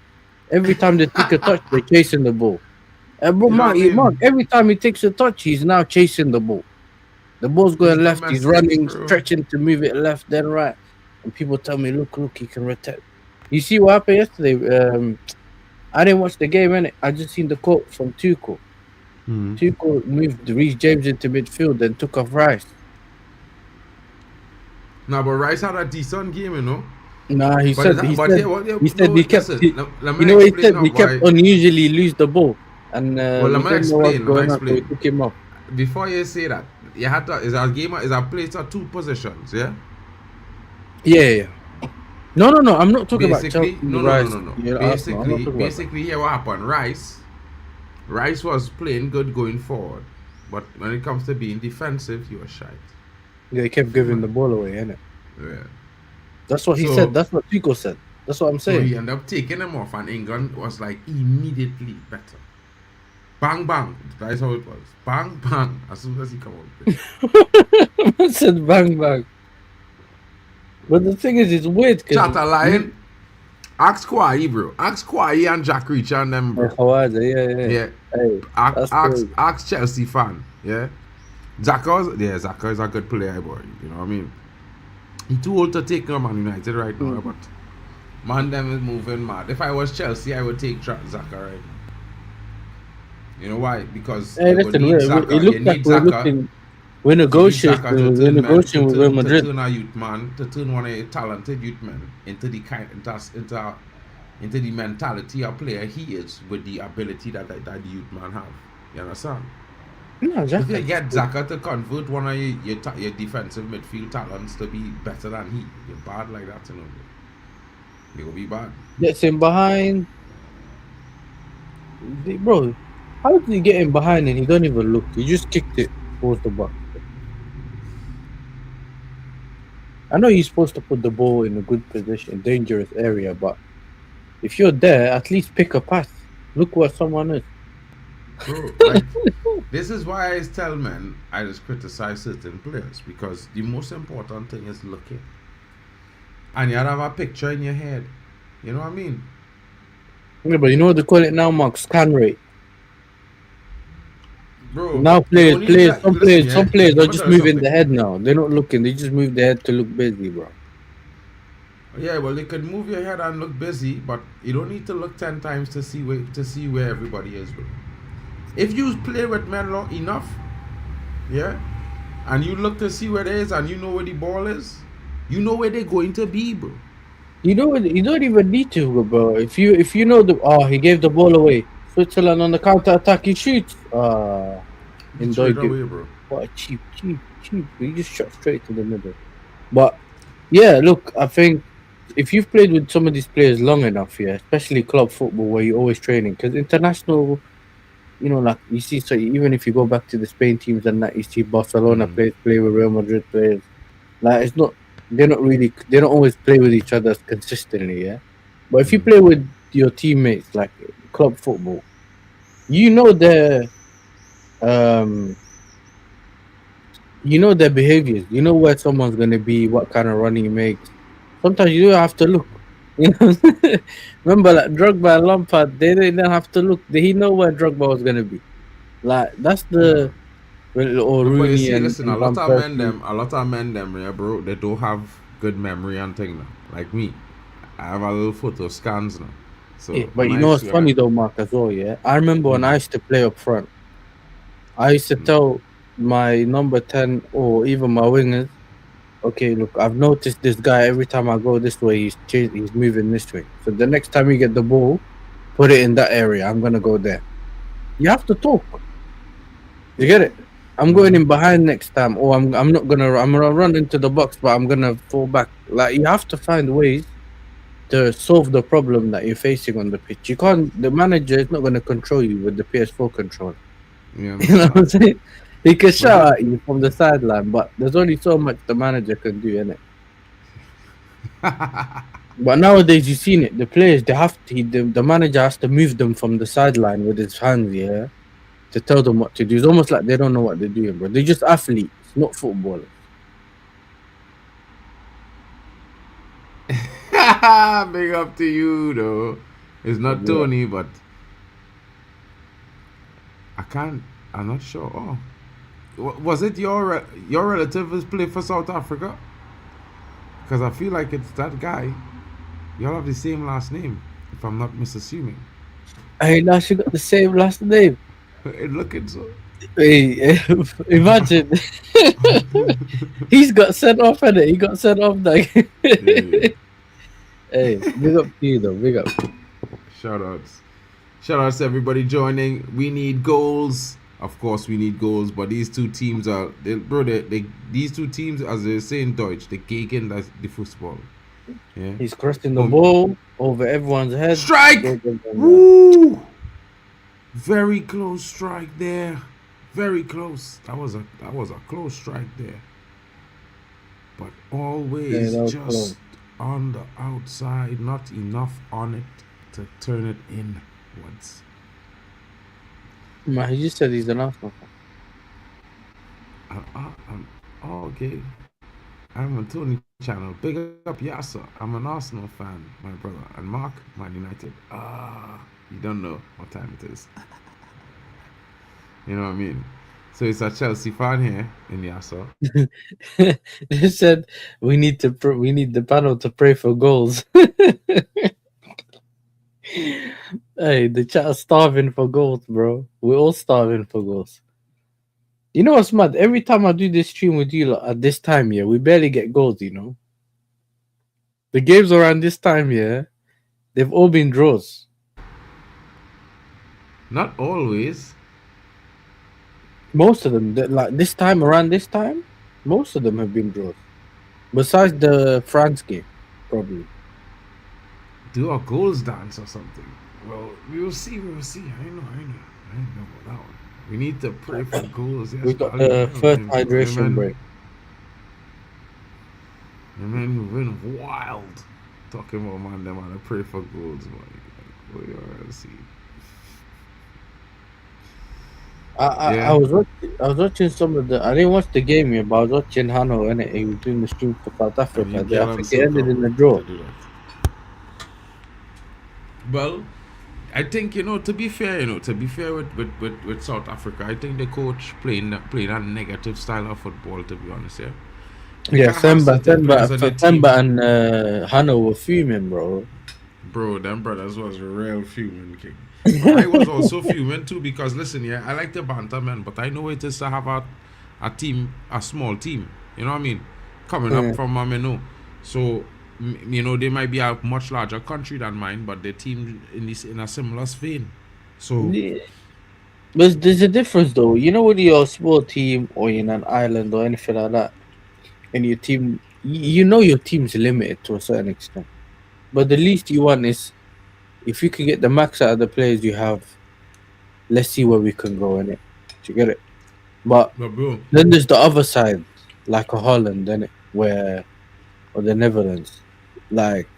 Every time they take a touch, they're chasing the ball. And bro, You know Mark, what I Mark, mean? every time he takes a touch, he's now chasing the ball. The ball's It's going left, he's domestics, running, bro. stretching to move it left, then right. And people tell me, look, he can rotate. You see what happened yesterday? I didn't watch the game, innit? I just seen the quote from Tuchel. Tuchel moved Reece James into midfield and took off Rice. Now, but Rice had a decent game, you know. Nah, he But said he kept. listen. Let You me know what he explain said? now He kept why. unusually lose the ball, and Well, we let me didn't know what was explain. going on, so he took him off. Before you say that, you had to is a game is a place at 2 positions, yeah. Yeah. No. I'm not talking about Basically, Chelsea. no. Rice. You know, Arsenal. I'm not talking about that. Basically, here what happened? Rice was playing good going forward, but when it comes to being defensive, he was shite. Yeah, he kept giving the ball away, innit? Yeah. That's what he So- said. That's what Tuchel said. That's what I'm So saying. he ended up taking him off, and England was like immediately better. Bang bang. That's how it was. Bang bang. As soon as he come out. I said bang bang. But the thing is, it's weird because Chatter Lion. Ask Kwai, bro. Ask Kwai and Jack Reacher and them, bro. Yeah. Yeah. Hey, that's crazy. Ask Chelsea fan. Yeah. Zaka is a good player, boy. You know what I mean? He too old to take Man United right now, but man, them is moving mad. If I was Chelsea, I would take Zaka right now. You know why? Because Hey, you would listen, need it Zaka. looks You like need we're Zaka. looking. We're negotiating. We're negotiating with Real Madrid. To turn a youth man, to turn one of your talented youth men into the mentality of player he is with the ability that the youth man have. You understand? No, If you Xhaka is get good. Xhaka to convert one of your defensive midfield talents to be better than he, you're bad like that, you know. You will be bad. Gets him behind. Bro, how did he get him behind and he don't even look? He just kicked it towards the box. I know you're supposed to put the ball in a good position, dangerous area, but if you're there, at least pick a pass. Look what someone is. Bro, like, this is why I tell men I just criticize certain players because the most important thing is looking. And you have a picture in your head. You know what I mean? Yeah, but you know what they call it now, Mark? Scan rate. Bro, Now you don't need that. Listen, yeah. some players I'm are gonna just tell you moving something. the head now. They're not looking. They just move the head to look busy, bro. Yeah, well, you could move your head and look busy, but you don't need to look 10 times to see where everybody is, bro. If you play with men long enough, yeah, and you look to see where they is and you know where the ball is, you know where they're going to be, bro. You know what? You don't even need to, bro. If you know he gave the ball away. Switzerland on the counter attack, he shoots. You Enjoy trade it. away, bro. What a cheap. He just shot straight to the middle. But yeah, look, I think if you've played with some of these players long enough, yeah, especially club football where you're always training, because international, like you see, so even if you go back to the Spain teams and that, you see Barcelona Mm. players play with Real Madrid players. Like they don't always play with each other consistently, yeah. But if you Mm. play with your teammates like club football, you know their um their behaviors. You know where someone's gonna be, what kind of running he makes. Sometimes you don't have to look. You know, remember like Drogba and Lampard, they didn't have to look. He know where Drogba was gonna be. Like that's Yeah. or No, but you Rooney see, listen, and Van Persie. a lot of men, them, yeah, bro, they don't have good memory and thing now. Like me, I have a little photo scans now. So Yeah, but when you I know what's see, funny though, Mark, as well. Yeah, I remember when I used to play up front. I used to tell my number 10 or even my wingers, okay, look, I've noticed this guy every time I go this way, he's moving this way. So the next time you get the ball, put it in that area. I'm gonna go there. You have to talk. You get it? I'm going in behind next time, or I'm not gonna I'm gonna run into the box, but I'm gonna fall back. Like you have to find ways to solve the problem that you're facing on the pitch. You can't. The manager is not gonna control you with the PS4 controller. you You know what I'm understand? saying? He can But shout at you from the sideline, but there's only so much the manager can do, innit? But nowadays, you've seen it. The players, they have to. The manager has to move them from the sideline with his hands, yeah, to tell them what to do. It's almost like they don't know what they're doing, bro. They're just athletes, not footballers. big up to you, though. It's not Yeah. Tony, but I can't. I'm not sure. Oh, was it your relative who's played for South Africa? Because I feel like it's that guy. Y'all have the same last name, if I'm not misassuming. Hey, now she got the same last name. It looking so. Hey, imagine he's got sent off, and he got sent off. Like, Yeah. hey, big up to you though. Big up. Shout outs. Shout outs to everybody joining. We need goals. Of course, we need goals. But these two teams are, these two teams, as they say in Deutsch, the gegen the football. Yeah. He's crossing the ball over everyone's head. Strike! Woo! Very close strike there. Very close. That was a close strike there. But always Yeah, just close. on the outside, not enough on it to turn it inwards. Man, he just said he's an Arsenal fan. Okay. I'm on Tony channel. Big up Yasser. I'm an Arsenal fan, my brother. And Mark, Man United. You don't know what time it is. You know what I mean? So it's a Chelsea fan here in Yasser. They said we need the panel to pray for goals. Hey, the chat's starving for goals, bro. We're all starving for goals. You know what's mad? Every time I do this stream with you lot at this time, yeah, we barely get goals, you know. The games around this time, yeah, they've all been draws. Not always. Most of them, like this time around this time, most of them have been draws. Besides the France game, probably. Do a goals dance or something. Well, we will see. We will see. I know. I know about that one. We need to pray for goals. Yes, We got Bali. the first hydration Amen. break. Amen. You've been wild. Talking about man, them and I pray for goals, man. Like, we are see. I Yeah. was watching some of the. I didn't watch the game yet, but I was watching Hano and he was doing the stream for South And you Africa. get I on think it ended circle in a draw. to do that. Well, I think to be fair, with South Africa, I think the coach playing a negative style of football. To be honest, yeah. You Yeah, can't have certain players on the team, Themba and Hano were fuming, bro. bro. Them brothers was real fuming king. But I was also fuming too because listen, yeah, I like the banter man, but I know it is to have a team, a small team. You know what I mean? Coming up Yeah. from Mameno, so they might be a much larger country than mine, but the team in a similar vein. So Yeah. But there's a difference though. You know, when you're a small team or in an island or anything like that, and your team, you know your team's limited to a certain extent. But the least you want is if you can get the max out of the players you have, let's see where we can go in it. Do you get it? But but bro, then there's the other side, like a Holland, then where or the Netherlands, like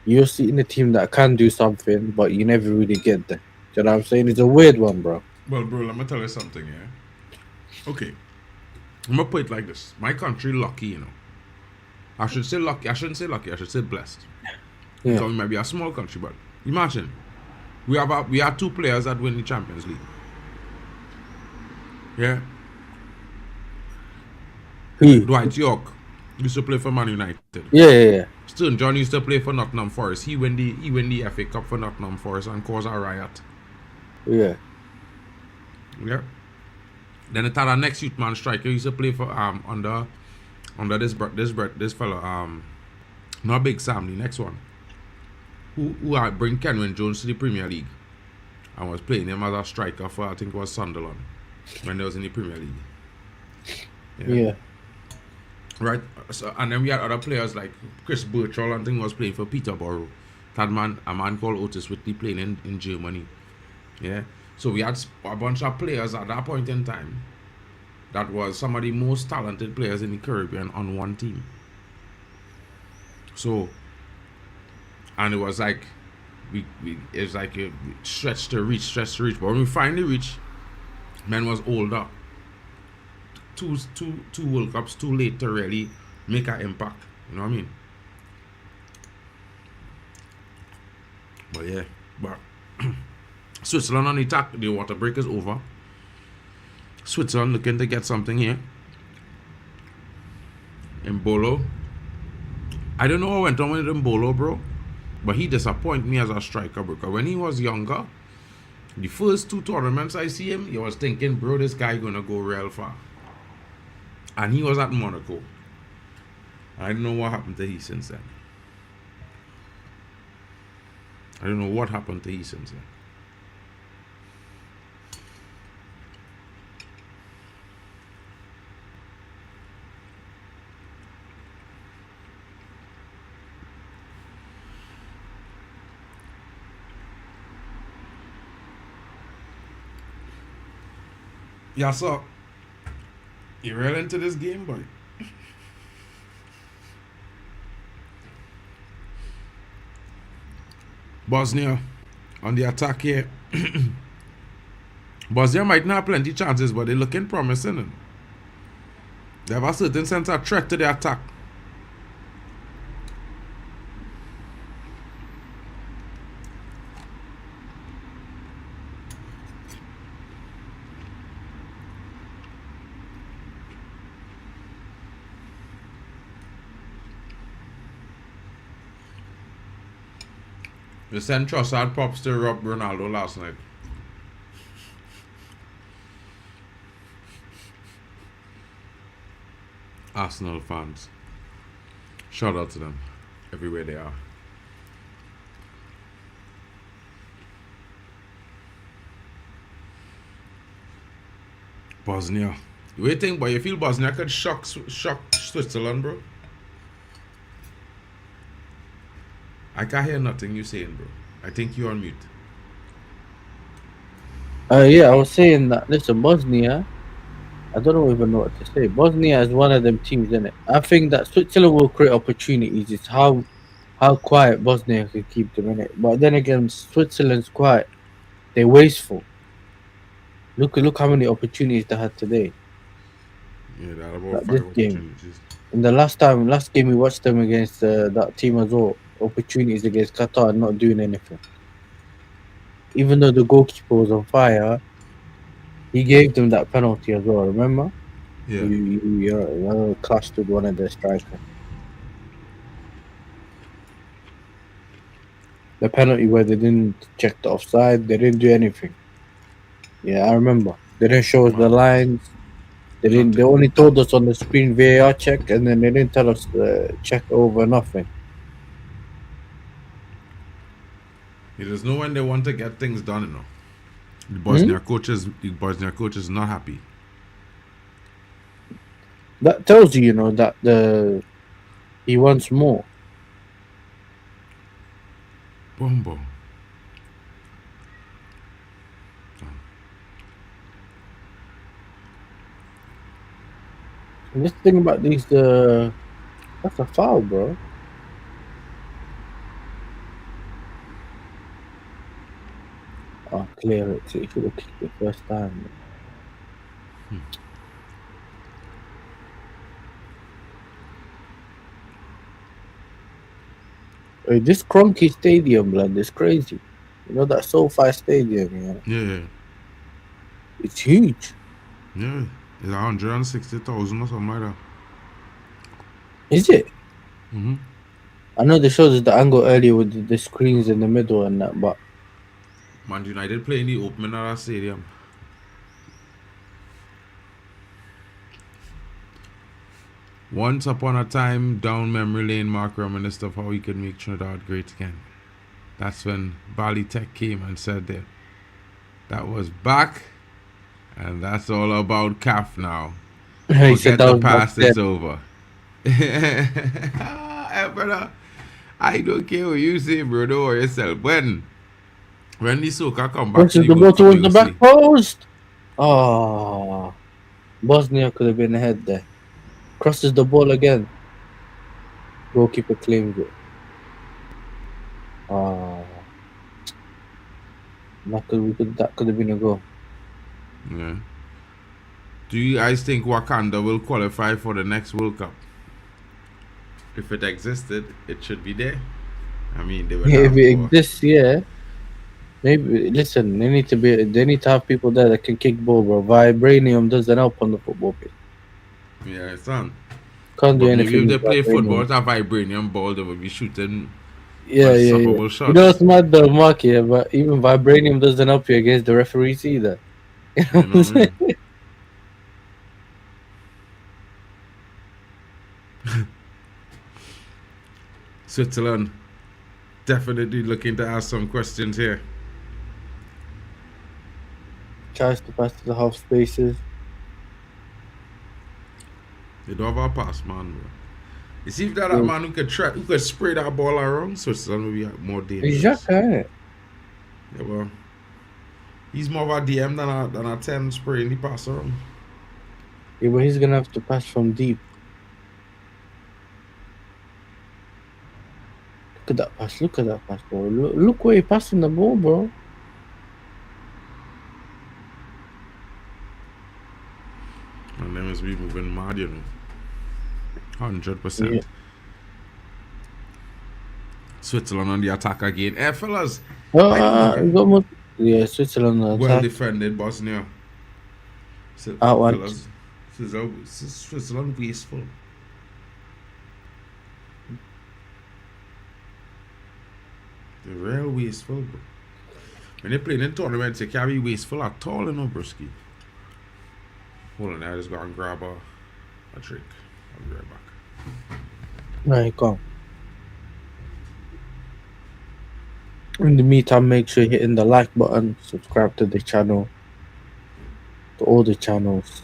you're seeing a team that can do something, but you never really get there. Do you know what I'm saying? It's a weird one, bro. bro, let me tell you something, yeah. Okay, I'm gonna put it like this: my country lucky. I should say lucky. I shouldn't say lucky. I should say blessed. Yeah. Because we might be a small country, but imagine we have two players that win the Champions League. Yeah, Who? Dwight York used to play for Man United. Yeah. Stern John used to play for Nottingham Forest. He win the FA Cup for Nottingham Forest and cause a riot. Yeah. Yeah. Then the other next youth man striker used to play for under this fellow not Big Sam, the next one who had bring Kenwyn Jones to the Premier League and was playing him as a striker for I think it was Sunderland when they was in the Premier League. Yeah. Right. So, and then we had other players like Chris Birchall, I think was playing for Peterborough. That man, a man called Otis Whitley playing in Germany. Yeah. So we had a bunch of players at that point in time that was some of the most talented players in the Caribbean on one team. So, and it was like it was like a stretch to reach. But when we finally reached, man was older. Two World Cups too late to really make an impact. You know what I mean? But yeah, but Switzerland on the attack. The water break is over. Switzerland looking to get something here. Mbolo. I don't know what went on with Mbolo, bro. But he disappointed me as a striker because when he was younger, the first two tournaments I see him, you was thinking, bro, this guy gonna go real far. And he was at Monaco. I don't know what happened to he since then. I don't know what happened to he since then. Yeah, so you real into this game, boy? Bosnia on the attack here. Bosnia might not have plenty chances, but they're looking promising. They have a certain sense of threat to the attack. The sent Trossard props to Rob Ronaldo last night. Arsenal fans. Shout out to them everywhere they are. Bosnia. Wait, think, but you feel Bosnia could shock Switzerland, bro? I can't hear nothing you saying, bro. I think you're on mute. Yeah, I was saying that. Listen, Bosnia. I don't even know what to say. Bosnia is one of them teams, isn't it? I think that Switzerland will create opportunities. It's how quiet Bosnia can keep them in it. But then again, Switzerland's quiet. They're wasteful. Look how many opportunities they had today. Yeah, that about Like 5 this game. opportunities. And the last game we watched them against that team as well, opportunities against Qatar, not doing anything. Even though the goalkeeper was on fire, he gave them that penalty as well. Remember? Yeah. You clashed with one of their strikers. The penalty where they didn't check the offside, they didn't do anything. Yeah, I remember. They didn't show us the lines. They didn't. They only told us on the screen VAR check, and then they didn't tell us check over nothing. You just know when they want to get things done, you know. The Bosnia coach is not happy. That tells you, that he wants more. Bumbo. And this thing about these, that's a foul, bro. Oh, clear it. So you should have kicked it first time. Hey, this Cronky Stadium, blood, is crazy. You know that SoFi Stadium, Yeah. It's huge. Yeah. It's 160,000 or something like that. Is it? Mm-hmm. I know they showed us the angle earlier with the screens in the middle and that, but Man United playing the opening of that stadium. Once upon a time, down memory lane, Mark reminisced of how he could make Trinidad great again. That's when Bali Tech came and said that was back, and that's all about CAF now. Forget the past, it's over. Hey, brother, I don't care what you say, bro. Don't worry yourself. When the Soca come back, the ball towards the back post. Oh, Bosnia could have been ahead there. Crosses the ball again. Goalkeeper claims it. That could have been a goal. Yeah. Do you guys think Wakanda will qualify for the next World Cup? If it existed, it should be there. I mean, they would if it exists, yeah. Maybe listen. They need to have people there that can kick ball, bro. Vibranium doesn't help on the football pitch. Yeah, son. Can't do anything. If they play football with a vibranium ball, they would be shooting. Yeah. Shots. You know what's mad though, Mark? Yeah, but even vibranium doesn't help you against the referees either. You know what I'm saying? Switzerland definitely looking to ask some questions here. Tries to pass to the half spaces. They don't have a pass, man, bro. You see if that man who could spray that ball around, Switzerland will be more dangerous. Exactly. Yeah, well, he's more of a DM than a 10 spraying the pass around. Yeah, but he's gonna have to pass from deep. Look at that pass, bro. Look where he passing the ball, bro. And them is be moving mad, you know. 100%. Switzerland on the attack again. Hey, fellas. Switzerland on well attack. defended, Bosnia. Fellas, Switzerland wasteful. They're real wasteful, bro. When they play in tournaments, they can't be wasteful at all, you know, broski. Hold on, I just go and grab a drink. I'll be right back. Right, go. In the meantime, make sure you're hitting the like button, subscribe to the channel. to all the channels.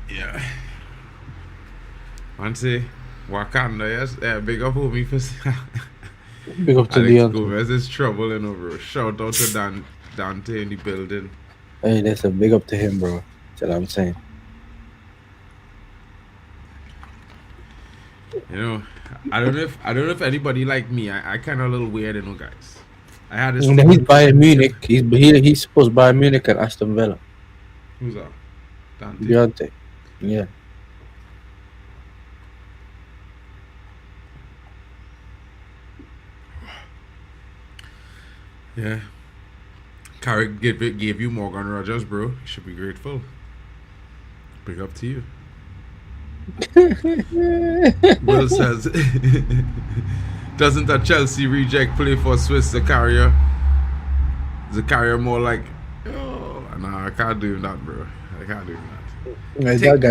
Yeah. Man say Wakanda, yes. Big up homie for Big up to Alex Deontay. Gomez is trouble, you know, bro. Shout out to Dante in the building. Hey, that's a big up to him, bro. That's what I'm saying. You know, I don't know if anybody like me. I kind of a little weird, you know, guys. I had this. And then he's Bayern Munich. He's supposed to Bayern Munich and Aston Villa. Who's that? Dante. Deontay. Yeah. Yeah. Carrick gave you Morgan Rogers, bro. You should be grateful. Big up to you. Will says, doesn't a Chelsea reject play for Swiss Zakaria? Zakaria more like, oh, nah, I can't do that, bro. I can't do that.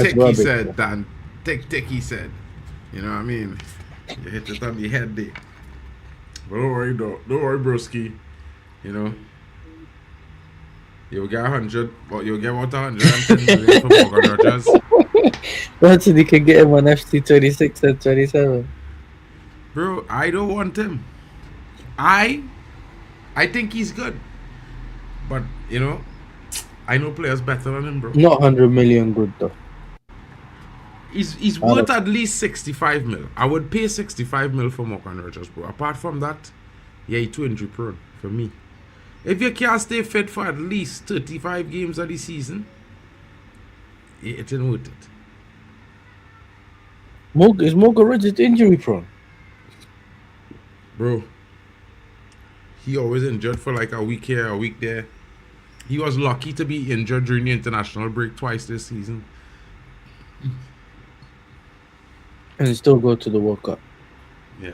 Tick, he said, Dan. Tick, he said. You know what I mean? You hit it on the head there. But don't worry, broski. You know? You'll get 100, but you'll get about 110 million for Morgan Rogers. That's he can get him on FC 26 and 27. Bro, I don't want him. I think he's good. But, you know, I know players better than him, bro. Not 100 million good, though. He's worth at least 65 mil. I would pay 65 mil for Morgan Rogers, bro. Apart from that, yeah, he's too injury prone for me. If you can't stay fit for at least 35 games of the season, it ain't worth it. Is Morgan Rogers injury prone? Bro, he always injured for like a week here, a week there. He was lucky to be injured during the international break twice this season. And he still go to the World Cup. Yeah.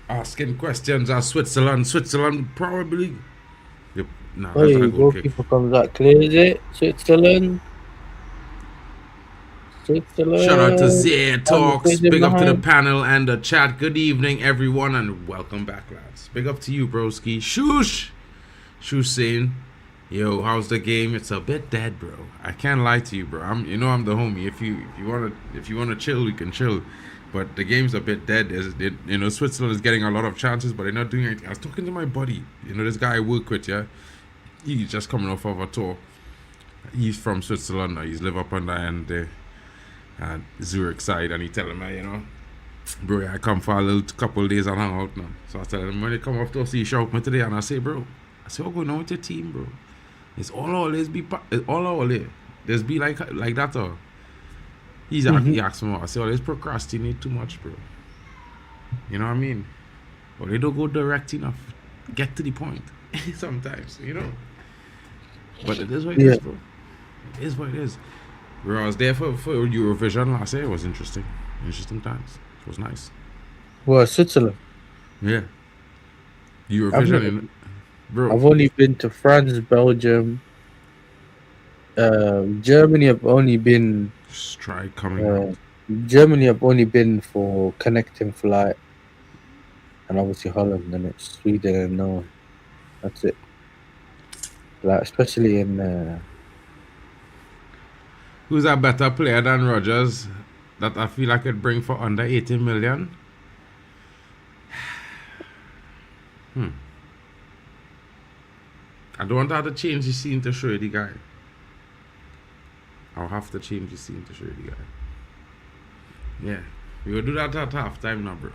Asking questions at Switzerland. Switzerland probably. Yep. Nah, that's Hey, not a good kick. goalkeeper comes out, clears it. Switzerland. Shout out to Zay Talks. crazy Big up to the behind. panel and the chat. Good evening, everyone, and welcome back, lads. Big up to you, broski. Shoosh saying, yo, how's the game? It's a bit dead, bro. I can't lie to you, bro. I'm the homie. If you wanna chill, we can chill. But the game's a bit dead. Switzerland is getting a lot of chances, but they're not doing anything. I was talking to my buddy. This guy I work with, yeah. He's just coming off of a tour. He's from Switzerland. He's live up on the end and Zurich side, and he telling me, bro, I come for a little couple of days and hang out now. So I tell him, when they come off to see you shout me today, and I say, bro, what's going on with your team, bro? It's all there. There's be like that, or he asked me, I say, oh, they procrastinate too much, bro. You know what I mean? Or they don't go direct enough. Get to the point. Sometimes, But it is what it is, bro. It is what it is. Bro, I was there for Eurovision last year. It was interesting. Interesting times. It was nice. Well, Switzerland. Yeah. Eurovision, bro. I've only been to France, Belgium, Germany. I've only been. Strike coming out. Germany. I've only been for connecting flight, and obviously Holland, and it's Sweden and Norway. That's it. Like especially in. Who's a better player than Rogers that I feel I could bring for under 80 million? I don't want to have to change the scene to show you the guy. I'll have to change the scene to show you the guy. Yeah. We will do that at halftime now, bro.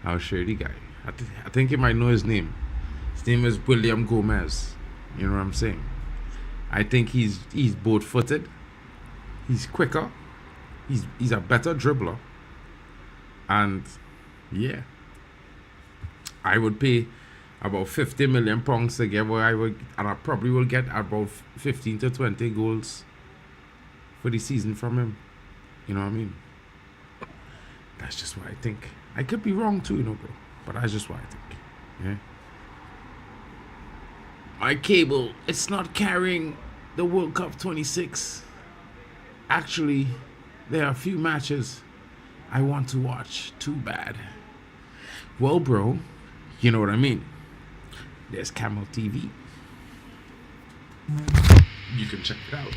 I'll show you the guy. I think you might know his name. His name is William Gomez. You know what I'm saying? I think he's both-footed. He's quicker. He's a better dribbler. And yeah, I would pay about 50 million pounds to get where I probably will get about 15 to 20 goals for the season from him. You know what I mean? That's just what I think. I could be wrong too, bro. But that's just what I think. Yeah. My cable, it's not carrying the World Cup 26. Actually, there are a few matches I want to watch. Too bad. Well, bro, you know what I mean. There's Camel TV. You can check it out.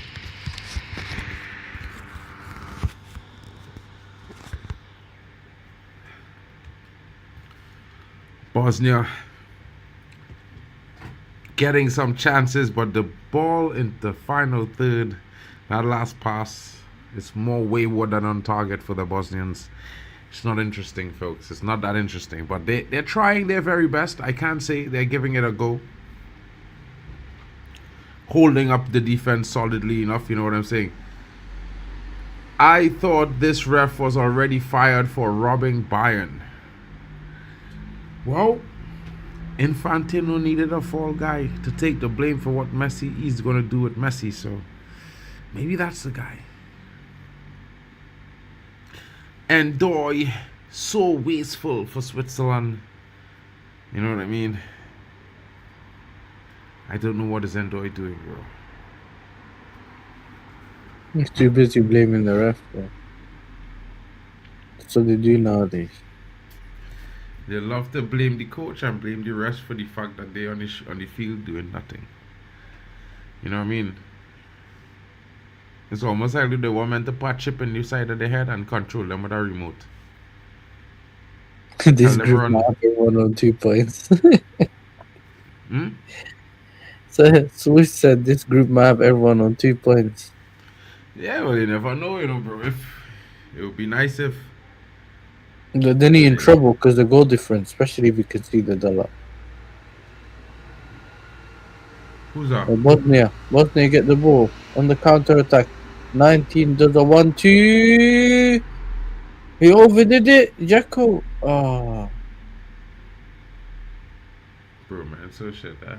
Bosnia getting some chances, but the ball in the final third, that last pass, is more wayward than on target for the Bosnians. It's not interesting, folks. It's not that interesting, but they're trying their very best. I can't say they're giving it a go. Holding up the defense solidly enough, you know what I'm saying? I thought this ref was already fired for robbing Bayern. Well, Infantino needed a fall guy to take the blame for what Messi is going to do with Messi, so maybe that's the guy. And Doy, so wasteful for Switzerland. You know what I mean? I don't know what is Endoy doing, bro. He's too busy blaming the ref, bro. That's what they do nowadays. They love to blame the coach and blame the rest for the fact that they're on the field doing nothing. You know what I mean? It's almost like they were meant to put a chip in the side of the head and control them with a remote. This Tell them group run. might have everyone on 2 points. Hmm? So Swiss said this group might have everyone on 2 points. Yeah, well, you never know, you know, bro. If it would be nice if. But then he in trouble because the goal difference, especially if you can see the dollar. Who's up? Bosnia get the ball on the counter attack. 19 does a 1-2. He overdid it. Jacko. Oh. Bro, man, so shit, that.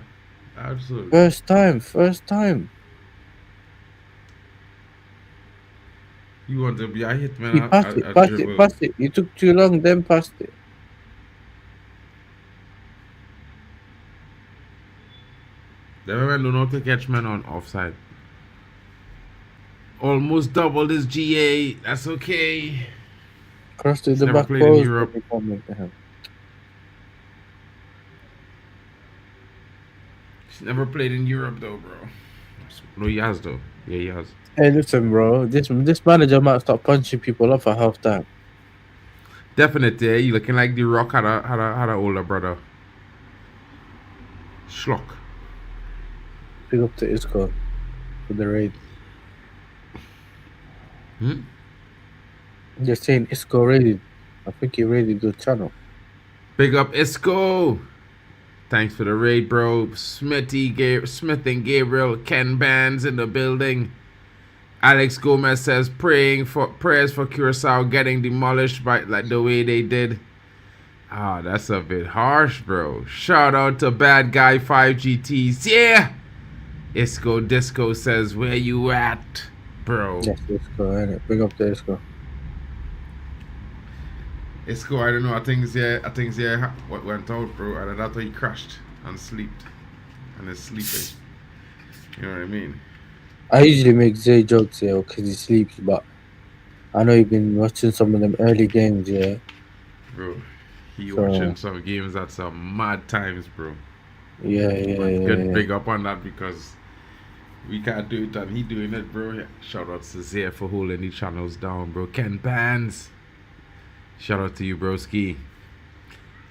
Absolutely. First time. You want to be a hitman? He passed it. You took too long, then passed it. The man don't know how to catch man on offside. Almost doubled his GA. That's okay. Crossed to He's the never back played in post. Europe. But he can't make the help. He's never played in Europe though, bro. No, he has though. Yeah, he has. Hey, listen, bro. This manager might start punching people off at half time. Definitely, you looking like the Rock had a older brother. Schlock. Pick up to Isco for the raid. Hmm? They're saying Isco raided. I think he raided the channel. Big up Isco. Thanks for the raid, bro. Smith and Gabriel, Ken Bands in the building. Alex Gomez says prayers for Curacao getting demolished by like the way they did. Ah, that's a bit harsh, bro. Shout out to Bad Guy 5GTs. Yeah. Isco Disco says, where you at, bro? Yes, Isco, innit? Big up to Isco. Isco, I don't know. I think what went out, bro. And that's why he crashed and slept. And is sleeping. You know what I mean? I usually make Zay jokes here because he sleeps, but I know you've been watching some of them early games, yeah. Bro, he watching some games at some mad times, bro. Yeah. Good big up on that because we can't do it and he doing it, bro. Yeah. Shout out to Zay for holding the channels down, bro. Ken Bands. Shout out to you, broski.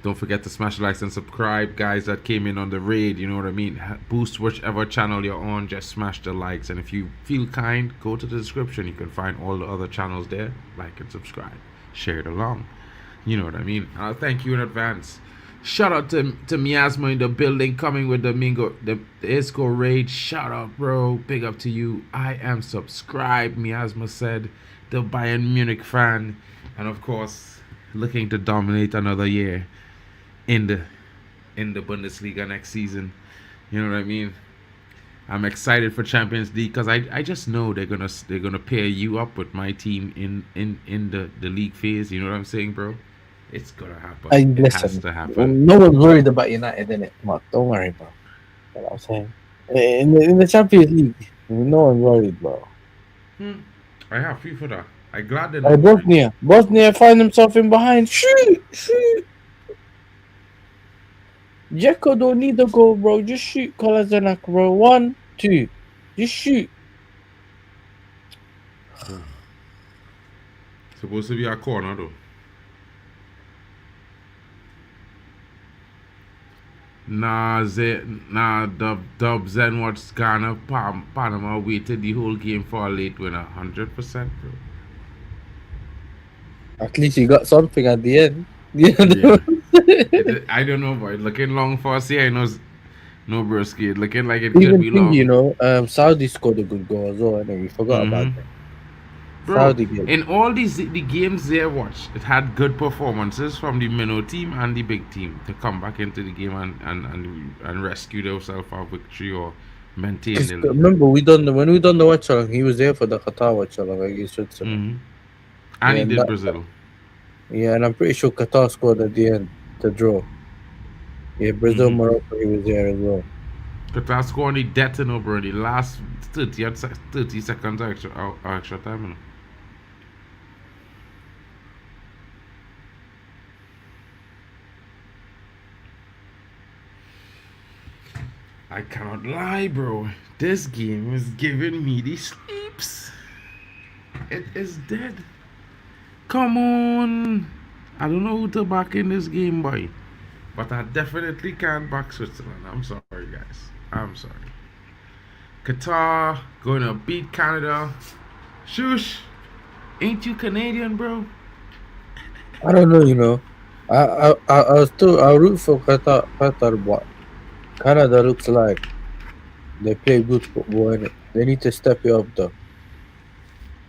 Don't forget to smash the likes and subscribe, guys that came in on the raid. You know what I mean? Boost whichever channel you're on. Just smash the likes. And if you feel kind, go to the description. You can find all the other channels there. Like and subscribe. Share it along. You know what I mean? I'll thank you in advance. Shout out to Miasma in the building, coming with the Isco raid. Shout out, bro. Big up to you. I am subscribed, Miasma said. The Bayern Munich fan. And of course, looking to dominate another year in the Bundesliga next season. You know what I mean? I'm excited for Champions League because I just know they're gonna pair you up with my team in the league phase. You know what I'm saying, bro? It's gonna happen. It has to happen. No one's worried about United, innit? Mark, don't worry, bro. You know what I'm saying? In the Champions League, no one's worried, bro. I have FIFA that. I glad they're Hey, not worried. Bosnia find himself in behind. Shoot, shoot. Jekko don't need the goal, bro. Just shoot Kolasinac, bro. 1, 2. Just shoot. Supposed to be a corner though. Dubs and what's Ghana Panama waited the whole game for a late winner. 100%, bro. At least he got something at the end. Yeah. I don't know, boy. Looking long for us here, no broski. It looking like it could Even be thing, long. Saudi scored a good goal as well, and we forgot about Mm-hmm. that. Bro, Saudi game. in all the games they watched, it had good performances from the minnow team and the big team to come back into the game and rescue themselves a victory or maintain 'Cause the lead. remember, when we done the watch along, he was there for the Qatar watch along against Switzerland. Mm-hmm. And Yeah, he did Brazil. Yeah, and I'm pretty sure Qatar scored at the end to draw. Yeah, Brazil, Mm-hmm. Morocco, he was there as well. Qatar scored the death in over the last 30 seconds of extra time. You know. I cannot lie, bro. This game is giving me the sleeps. It is dead. Come on. I don't know who to back in this game, boy. But I definitely can't back Switzerland. I'm sorry, guys. I'm sorry. Qatar gonna beat Canada. Shush. Ain't you Canadian, bro? I don't know. I'll root for Qatar, but Canada looks like they play good football, and they need to step it up though.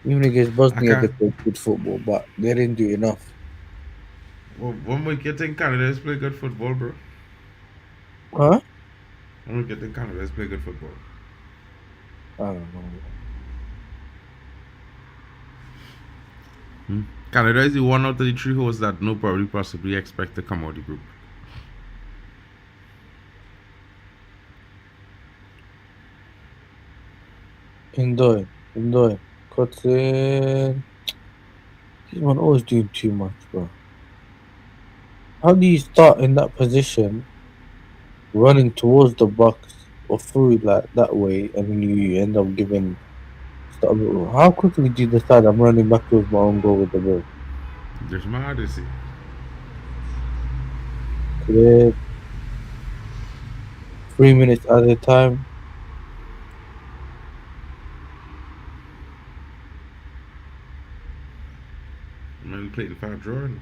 Even against I Bosnia, they can't. played good football, but they didn't do enough. Well, when we get in Canada, let's play good football, bro. Huh? When we get in Canada, let's play good football. I don't know. Canada is the one out of the three hosts that no probably possibly expect to come out of the group. Enjoy. Cotton. This one always doing too much, bro. How do you start in that position, running towards the box or through like that way, and you end up giving? How quickly do you decide I'm running back towards my own goal with the ball? Just my odyssey. Clear. 3 minutes at a time. Man, playing fire drawing.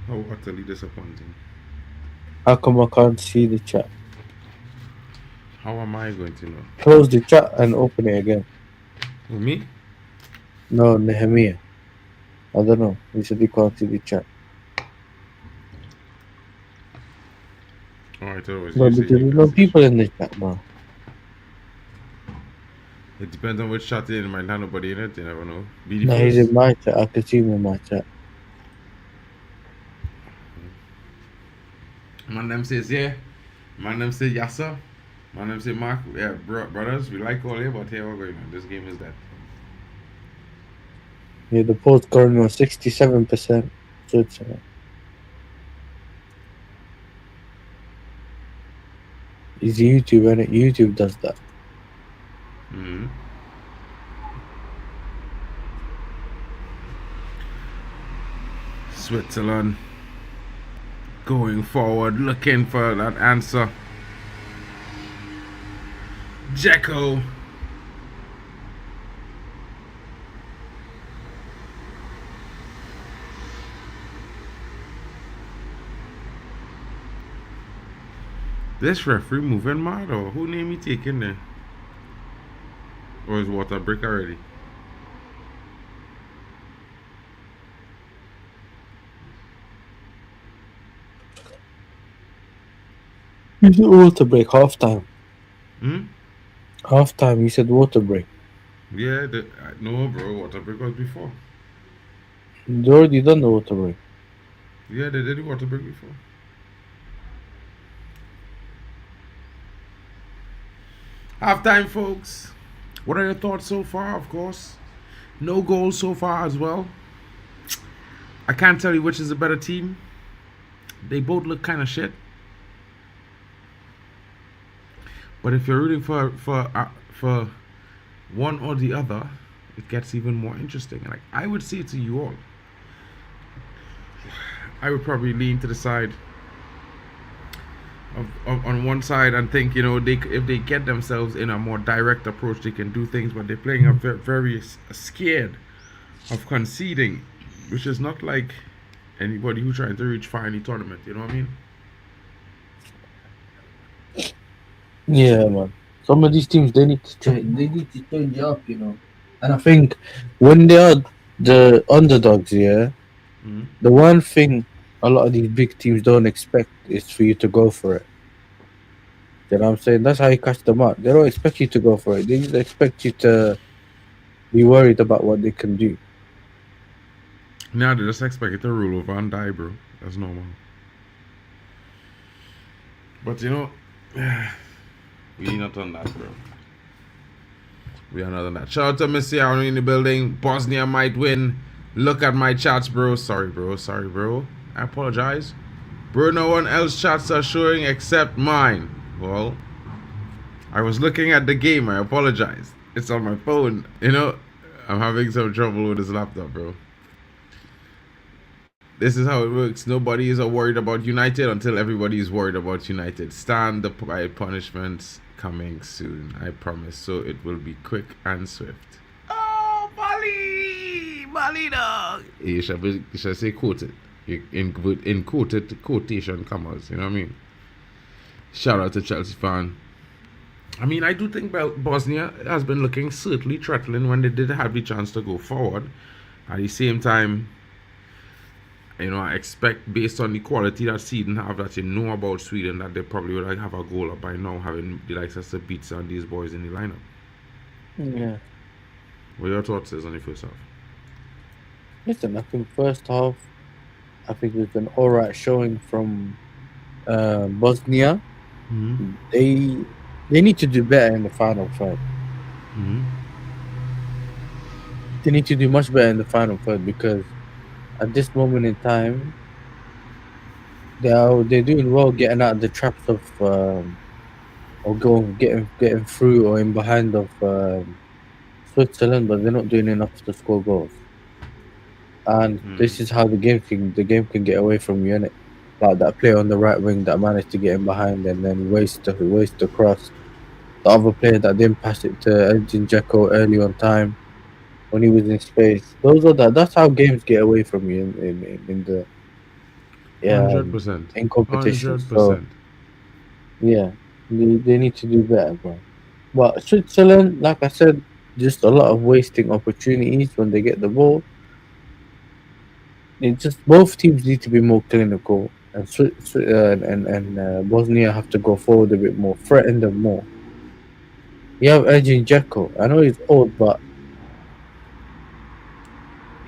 How utterly disappointing. How come I can't see the chat? How am I going to know? Close the chat and open it again. Who, me? No, Nehemiah. I don't know. He said he can't see the chat. Oh, I thought it was No, you because saying you there's no can't. people in the chat, bro. It depends on which chat in. Might not nobody in it. You never know. Be the No, he's first. in my chat. I can see him in my chat. Man, them says yeah. Man, them say yes, sir. Man, them say Mark. Yeah, brothers, we like all here, but here we're going. Man. This game is dead. Yeah, the post scoring was 67%. Switzerland. It's YouTube, and YouTube does that. Mm-hmm. Switzerland going forward, looking for that answer. Jekko. This referee moving mad, or who name he taking there? Or is water break already? You said water break, half time. Hmm? Half time, you said water break. Yeah, no, bro. Water break was before. You already done the water break. Yeah, they did water break before. Halftime, folks. What are your thoughts so far? Of course, no goals so far as well. I can't tell you which is a better team. They both look kind of shit. But if you're rooting for one or the other, it gets even more interesting. Like I would say to you all, I would probably lean to the side of on one side and think, you know, they if they get themselves in a more direct approach, they can do things. But they're playing a very scared of conceding, which is not like anybody who's trying to reach far any tournament. You know what I mean? Yeah, man. Some of these teams they need to change. They need to change it up, you know. And I think when they are the underdogs, yeah, Mm-hmm. the one thing a lot of these big teams don't expect is for you to go for it. You know what I'm saying? That's how you catch them out. They don't expect you to go for it. They just expect you to be worried about what they can do. Now they just expect it to roll over and die, bro. That's normal. But you know, we not on that, bro. We are not on that. Shout out to Missy Aaron in the building. Bosnia might win. Look at my chats, bro. Sorry, bro. Sorry, bro. I apologize. Bro, no one else chats are showing except mine. Well, I was looking at the game. I apologize. It's on my phone. You know, I'm having some trouble with this laptop, bro. This is how it works. Nobody is worried about United until everybody is worried about United. Stand the punishments coming soon. I promise. So it will be quick and swift. Oh, Bali dog. You should say quoted. In quoted quotation commas. You know what I mean? Shout out to Chelsea fan. I mean, I do think Bosnia has been looking certainly threatening when they did have the chance to go forward. At the same time, you know, I expect based on the quality that Sweden have, that you know about Sweden, that they probably would have a goal up by now, having the likes of Sabitzer and these boys in the lineup. Yeah. What are your thoughts is on the first half? Listen, I think first half, I think it's an alright showing from Bosnia. Mm-hmm. They need to do better in the final third. Mm-hmm. They need to do much better in the final third because at this moment in time, they're doing well getting out of the traps of or getting through or in behind of Switzerland, but they're not doing enough to score goals. And this is how the game can get away from you, innit? Like that player on the right wing that managed to get in behind and then waste the cross. The other player that didn't pass it to Edin Dzeko early on time when he was in space. That's how games get away from you in the 100%. in competition. So 100%. yeah, they need to do better, bro. But Switzerland, like I said, just a lot of wasting opportunities when they get the ball. It just both teams need to be more clinical, and Bosnia have to go forward a bit more, threaten them more. You have Edin Dzeko. I know he's old, but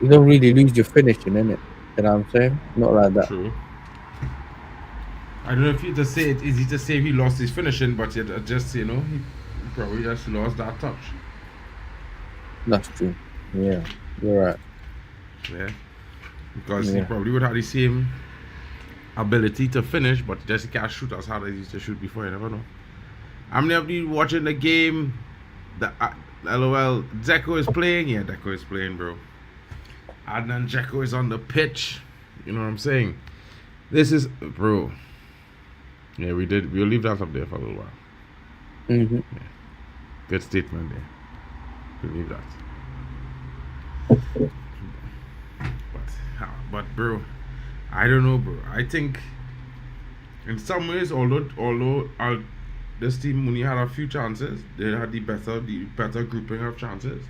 you don't really lose your finishing, in it. You know what I'm saying? Not like that. True. I don't know if you to say it easy to say he lost his finishing, but it just, you know, he probably just lost that touch. That's true. Yeah, you're right. Yeah. Because he probably would have the same ability to finish, but just he can't shoot as hard as he used to shoot before. You never know. I'm never watching the game. LOL. Dzeko is playing. Yeah, Dzeko is playing, bro. Adnan Dzeko is on the pitch. You know what I'm saying? This is, bro. Yeah, we'll leave that up there for a little while. Mm-hmm. Yeah. Good statement there. We'll leave that. But bro, I don't know, bro. I think in some ways, although this team only had a few chances, they had the better grouping of chances.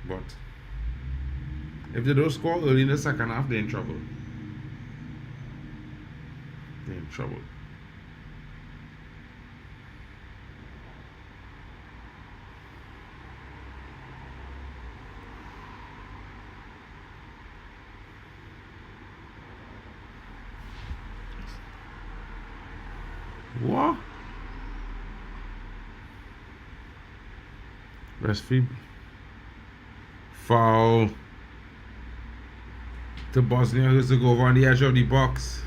But if they don't score early in the second half, they're in trouble. They're in trouble. What? Breastfeed. Foul. To Bosnia, who's to go over on the edge of the box.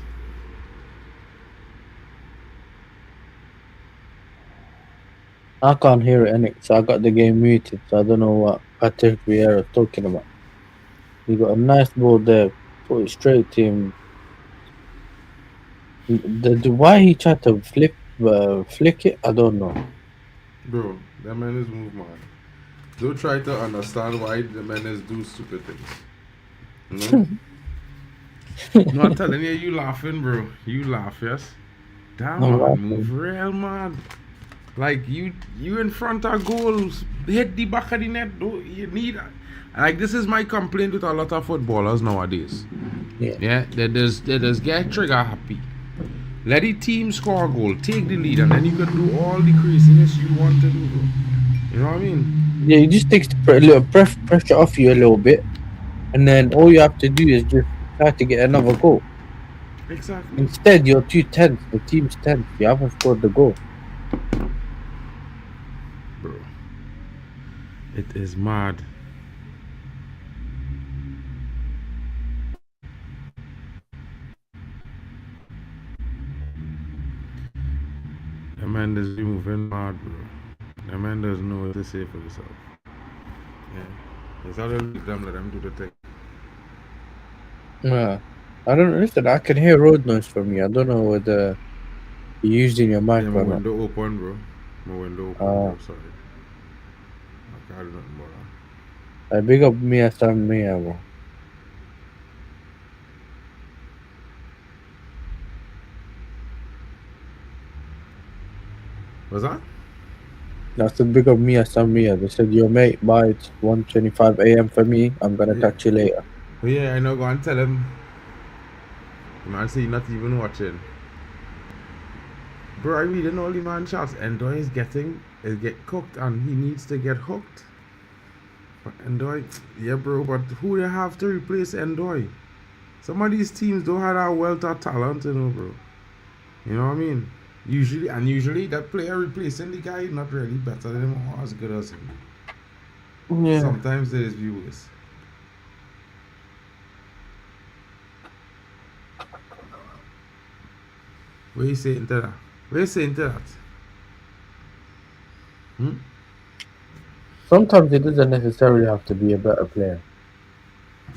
I can't hear it, innit? So I got the game muted, so I don't know what Patrick Vieira is talking about. He got a nice ball there, put it straight to him. Why he tried to flick it, I don't know. Bro, that man is move, man. Don't try to understand why the men is do stupid things. No? No, I'm telling you, you laughing, bro. You laugh, yes? Damn, I'm man, laughing. move real, man. Like, you in front of goals, hit the back of the net, though. You need... Like, this is my complaint with a lot of footballers nowadays. Yeah. They just get trigger happy. Let the team score a goal, take the lead, and then you can do all the craziness you want to do, bro. You know what I mean? Yeah, it just takes a little pressure off you a little bit, and then all you have to do is just try to get another goal. Exactly. Instead, you're too tense. The team's tense. You haven't scored the goal. Bro. It is mad. The man is moving mad, bro. The man doesn't know what to say for himself. Yeah. It's all them, let them do the thing. Yeah. I don't listen. I can hear road noise from you. I don't know whether you're using your mic Yeah, my or not. window open, bro. My window open, bro. Sorry. I can't do nothing about that. I big up Mia San Mia, bro. What's that? That's the big up Mia San Mia. They said, "Yo, mate, bye. It's 1:25 a.m. for me. I'm gonna catch you later." But yeah, I know. Go and tell him. The man say you're not even watching. Bro, I really know the man shots. Endoy is get cooked and he needs to get hooked. But Endoy, yeah, bro. But who they have to replace Endoy? Some of these teams don't have that wealth of talent, you know, bro. You know what I mean? Usually that player replacing the guy is not really better than him or as good as him. Yeah. Sometimes there is viewers. What you saying to that? What you saying to that? Sometimes it doesn't necessarily have to be a better player.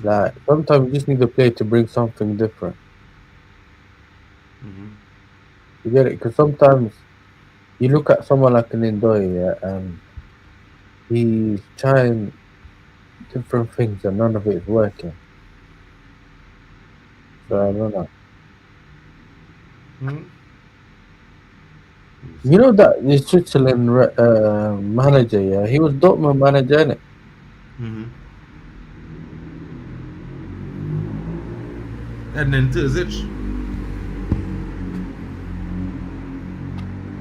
Like sometimes you just need a player to bring something different. You get it? Because sometimes you look at someone like an Indoy, yeah, and he's trying different things and none of it is working. So I don't know. You know that the Switzerland manager, yeah, he was Dortmund manager, innit? And then Terzic.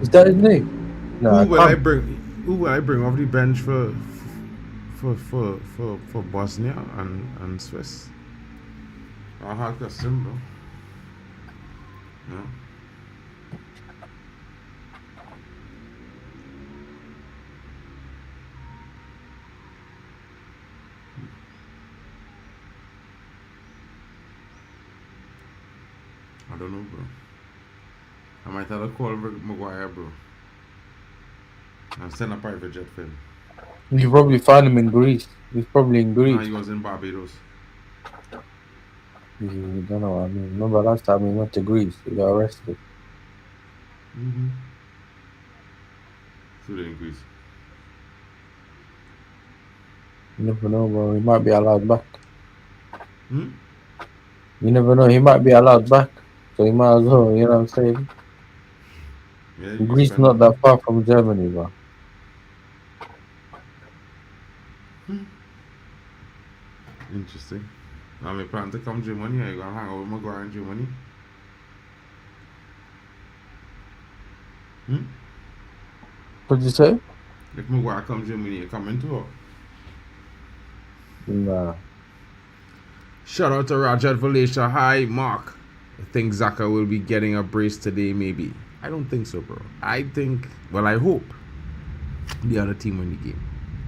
Is that his name? No, Who will I bring off the bench for Bosnia and Swiss? I have to bro. Yeah. I don't know, bro. I might have to call Maguire, bro. And send a private jet for him. You probably find him in Greece. He's probably in Greece. Nah, he was in Barbados. You don't know what I mean. Remember last time we went to Greece, he got arrested. So they're in Greece. You never know, bro. He might be allowed back. Hmm? You never know. He might be allowed back. So he might as well, you know what I'm saying? Yeah, Greece not that far from Germany, bro. Interesting. Now me plan to come Germany. Are you gonna hang out with Maguire in Germany? What'd you say? If Maguire comes Germany, you coming too? Nah. Shout out to Rajat Valencia. Hi, Mark. I think Zaka will be getting a brace today, maybe. I don't think so, bro. I think, well, I hope the other team win the game.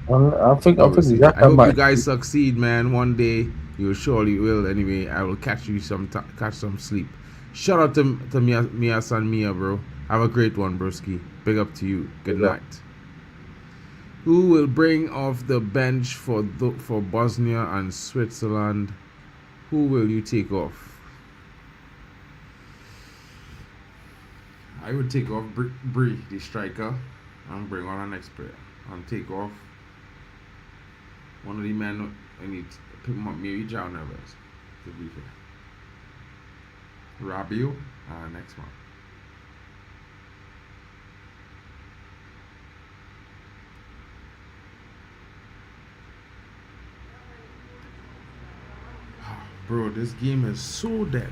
I think But we'll see. I Xhaka hope you might. guys succeed, man. One day you surely will. Anyway, I will catch you catch some sleep. Shout out to Mia San Mia, bro. Have a great one, broski. Big up to you. Good night. Who will bring off the bench for Bosnia and Switzerland? Who will you take off? I would take off Bree, the striker, and bring on our next player. And take off one of the men. I need to pick him up, maybe John Neves, to be fair. Rabiot, next one. Bro, this game is so dead.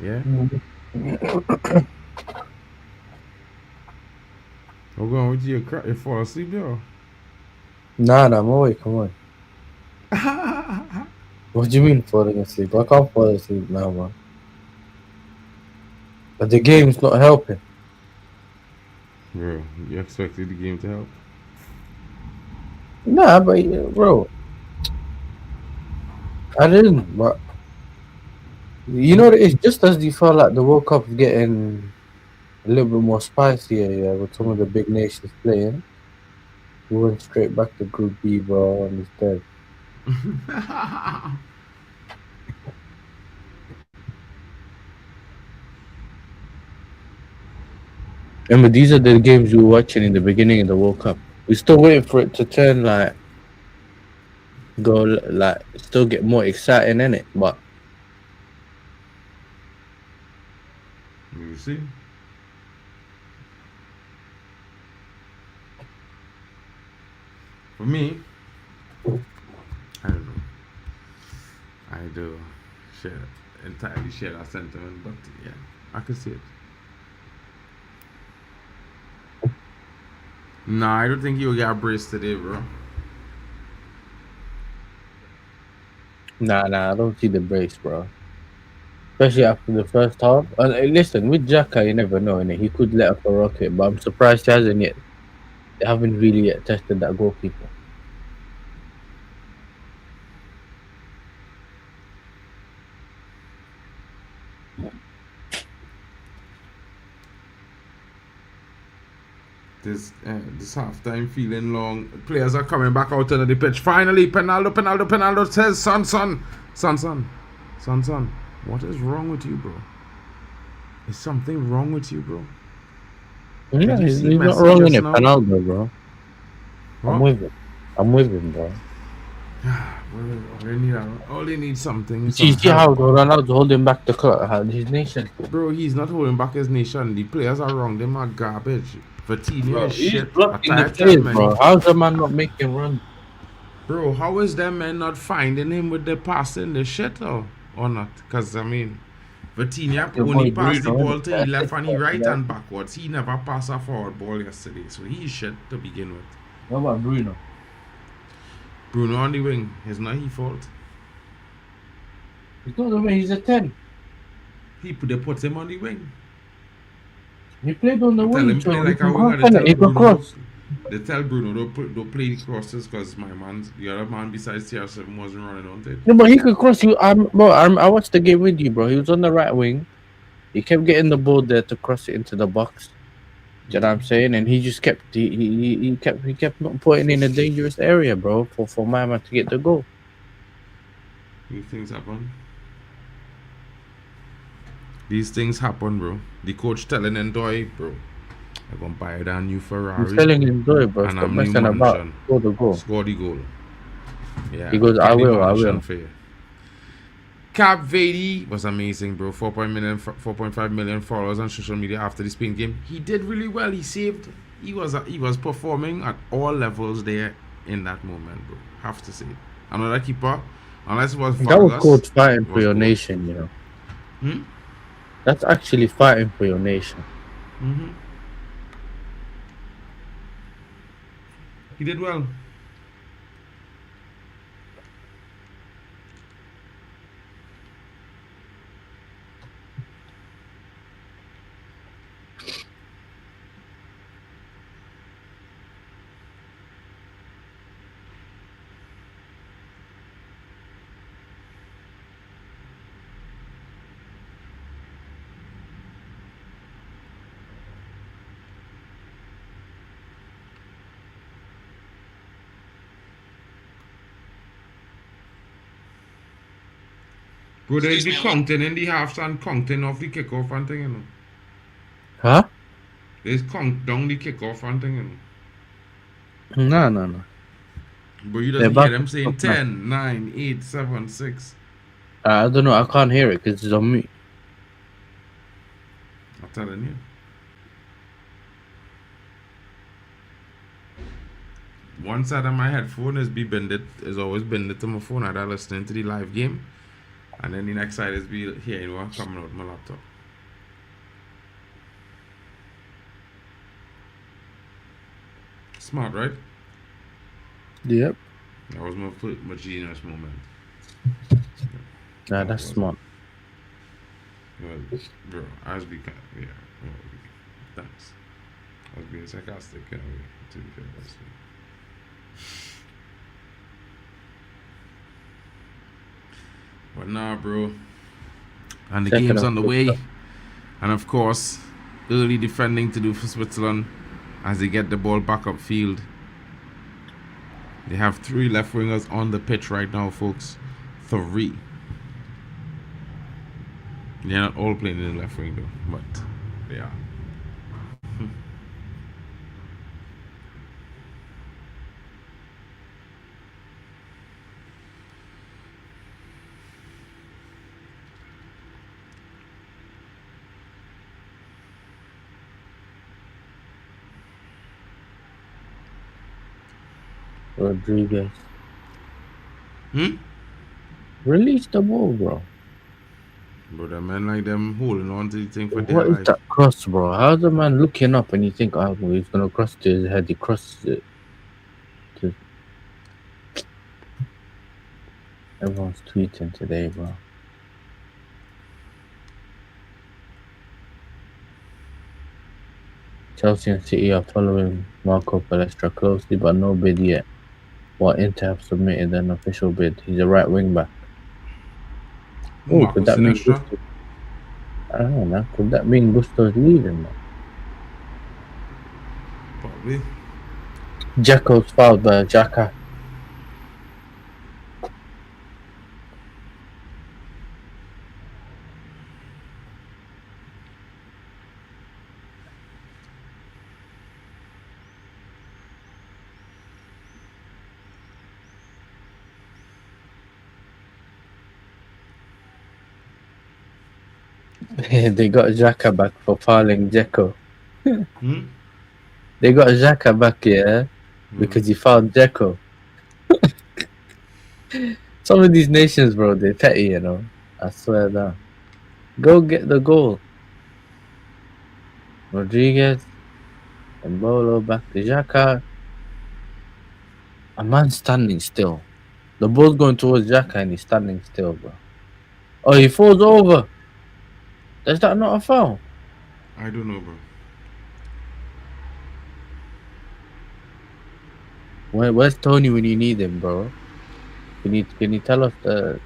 Yeah? We're going with you. You fall asleep there? Nah, I'm awake. Come on. What do you mean falling asleep? I can't fall asleep now, man. But the game's not helping. Bro, you expected the game to help? Nah, but bro, I didn't. But you know, it's just as you felt like the World Cup is getting a little bit more spicier, yeah, with some of the big nations playing. We went straight back to Group B, bro, and it's dead. Remember, these are the games we were watching in the beginning of the World Cup. We're still waiting for it to turn still get more exciting in it. But You see? For me, I don't know. I do entirely share that sentiment, but yeah, I can see it. Nah, I don't think you'll get a brace today, bro. nah, I don't see the brace, bro. Especially after the first half. And listen, with Xhaka, you never know, innit? He could let off a rocket, but I'm surprised he hasn't yet. They haven't really yet tested that goalkeeper. This halftime feeling long. Players are coming back out onto the pitch. Finally, Penaldo says, son. What is wrong with you, bro? Is something wrong with you, bro? Yeah, Did you he's see not Messi wrong in just it, now? Penaldo, bro. What? I'm with him, bro. All they need something. You Some see how help. Ronaldo's holding back the clock, his nation. Bro, he's not holding back his nation. The players are wrong. Them are garbage. Vitinha Bro, is he's shit. blocking the players, bro. How's the man not making runs? Bro, how is them men not finding him with the passing the shit or not? Because, I mean, Vitinha Your only boy passed the Bruno, ball to innit? the left and the right Yeah. and backwards. He never passed a forward ball yesterday. So he's shit to begin with. What about Bruno? Bruno on the wing. It's not his fault. Because of he's a 10. They put him on the wing. He played on the They tell wing, him play so he like a can winger. cross, innit? He can cross. They tell Bruno don't play the crosses because the other man besides CR7 wasn't running on it. No, but he could cross. I watched the game with you, bro. He was on the right wing. He kept getting the ball there to cross it into the box. Do you know what I'm saying? And he just kept he kept not putting in a dangerous area, bro, for my man to get the goal. These things happen. These things happen, bro. The coach telling Ndoye, bro, I'm gonna buy a new Ferrari. He's telling him, do it, bro. And Stop I'm new messing about. mansion. Score the goal. Score the goal. Yeah. He goes, get I the will. mansion for you. Cap Verde was amazing, bro. 4.5 million followers on social media after the Spain game. He did really well. He saved. He was performing at all levels there in that moment, bro. Have to say. Another keeper, unless it was Vargas, That was called fighting for was your good. nation, you know. That's actually fighting for your nation. He did well. Bro, there's the counting in the halves and counting off the kickoff and thing, you know. Huh? There's count down the kickoff and thing, you know. No. But you They're doesn't hear about them to saying stop now. 10, 9, 8, 7, 6. I don't know. I can't hear it because it's on mute. I'm telling you. One side of my headphone is always bended to my phone. I listening to the live game. And then the next side is be hearing what coming out my laptop. Smart, right? Yep. That was my genius moment. Nah, that's smart. Well, bro, I was being yeah. Well, thanks. I was being sarcastic, to be fair. But nah, bro. And the game's on the way. And of course, early defending to do for Switzerland as they get the ball back upfield. They have 3 left wingers on the pitch right now, folks. 3. They're not all playing in the left wing though, but they are. Rodriguez. Release the ball, bro. Bro, the man like them holding on to the thing for dear What is life. that cross, bro? How's the man looking up and you think, oh, well, he's gonna cross to his head? He crosses it. Everyone's tweeting today, bro. Chelsea and City are following Marco Palestra closely, but no bid yet. While Inter have submitted an official bid. He's a right wing back. Oh, could that mean Gusto? I don't know, man. Could that mean Gusto's leaving, man? Probably. Jacko's fouled by Xhaka. They got Xhaka back for fouling Dzeko. They got Xhaka back, yeah, because he fouled Dzeko. Some of these nations, bro, they're petty, you know. I swear that. Go get the goal. Rodriguez. Mbolo back to Xhaka. A man standing still. The ball's going towards Xhaka and he's standing still, bro. Oh, he falls over. Is that not a foul? I don't know, bro. Where's Tony when you need him, bro? Can you tell us what the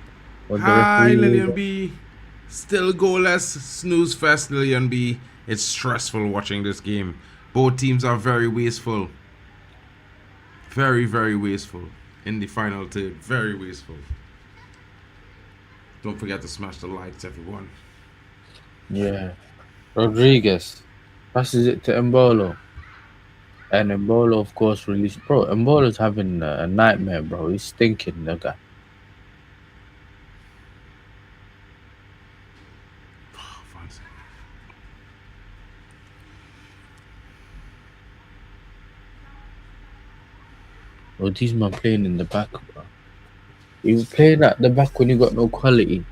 Hi, referee Lillian B. Still goalless. Snooze fest, Lillian B. It's stressful watching this game. Both teams are very wasteful. Very, very wasteful. In the final third. Very wasteful. Don't forget to smash the likes, everyone. Yeah. Rodriguez passes it to Mbolo. And Mbolo, of course, released. Bro, Mbolo's having a nightmare, bro. He's stinking, the guy. Oh, these man playing in the back, bro. You were playing at the back when you got no quality.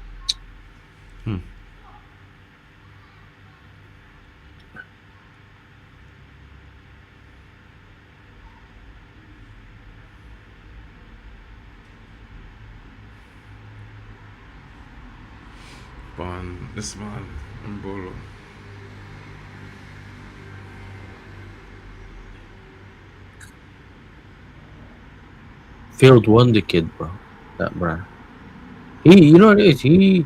This man, Mbolo. Field wonder kid, bro. That bro. You know what it is?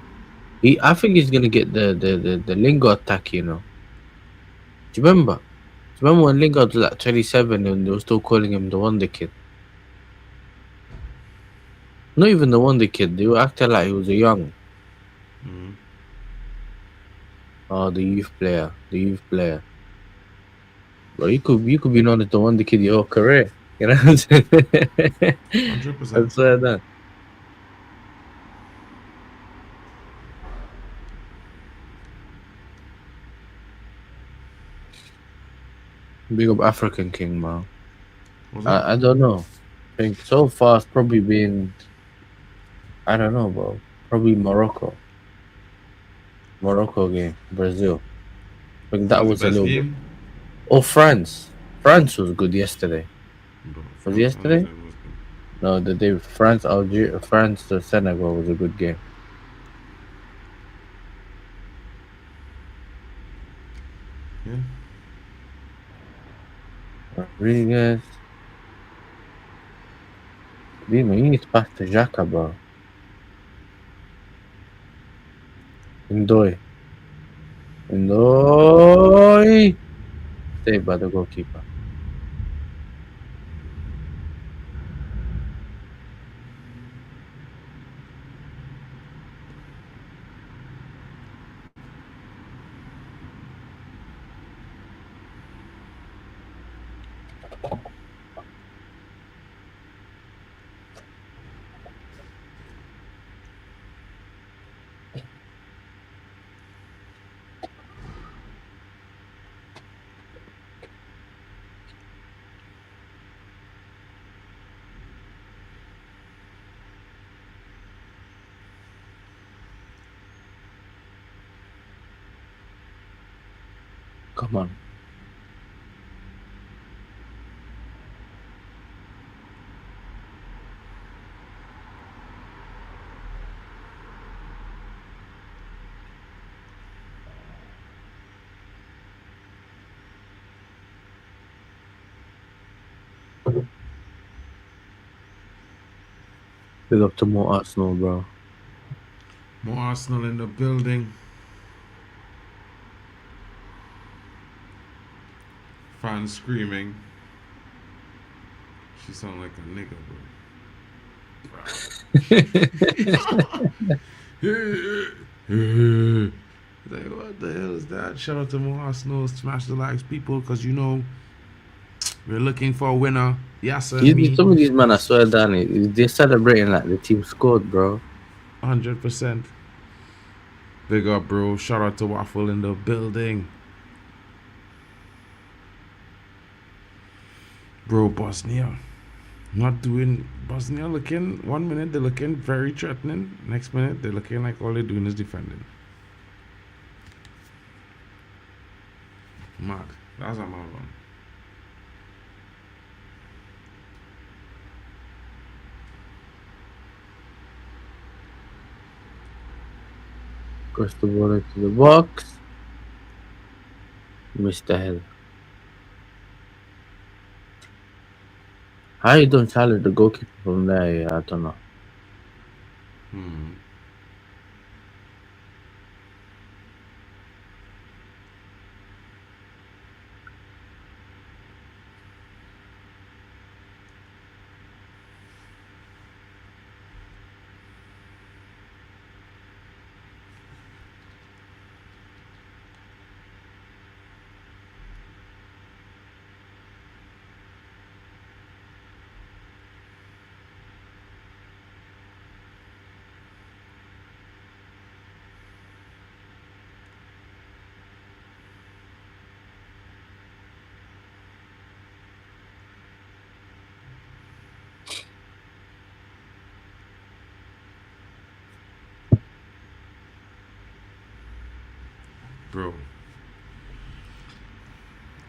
I think he's gonna get the Lingard attack, you know. Do you remember? When Lingard was like 27 and they were still calling him the wonder kid? Not even the wonder kid. They were acting like he was a young. Oh, the youth player. The youth player. Bro, you could be known as the wonder kid your whole career. You know what I'm saying? 100%. I swear that. Big up African King, man. What's that? I don't know. I think so far it's probably been, I don't know, bro. Probably Morocco. Morocco game. Brazil. I think That that was the was a best little bit. game? Oh, France. France was good yesterday. Bro, Was it France yesterday? Algeria was good. No, the day France, Algeria, France to Senegal was a good game. Yeah. Rodriguez. Dima, you need to pass to Xhaka, bro. Ndoye. Ndoye. Saved by the goalkeeper. Come on. Big up to more Arsenal, bro. More Arsenal in the building. Fans screaming. She sound like a nigga, bro. Like, what the hell is that? Shout out to more Arsenal. Smash the likes, people, because you know we're looking for a winner. Yes, and me. Some of these men, I swear, Danny, they're celebrating like the team scored, bro. 100%. Big up, bro. Shout out to Waffle in the building. Bro, Bosnia. Not doing. Bosnia looking. 1 minute they're looking very threatening. Next minute they're looking like all they're doing is defending. Mad. That's a mad one. Cross the ball into the box. Missed the header. How you don't challenge the goalkeeper from there? Yeah, I don't know. Bro.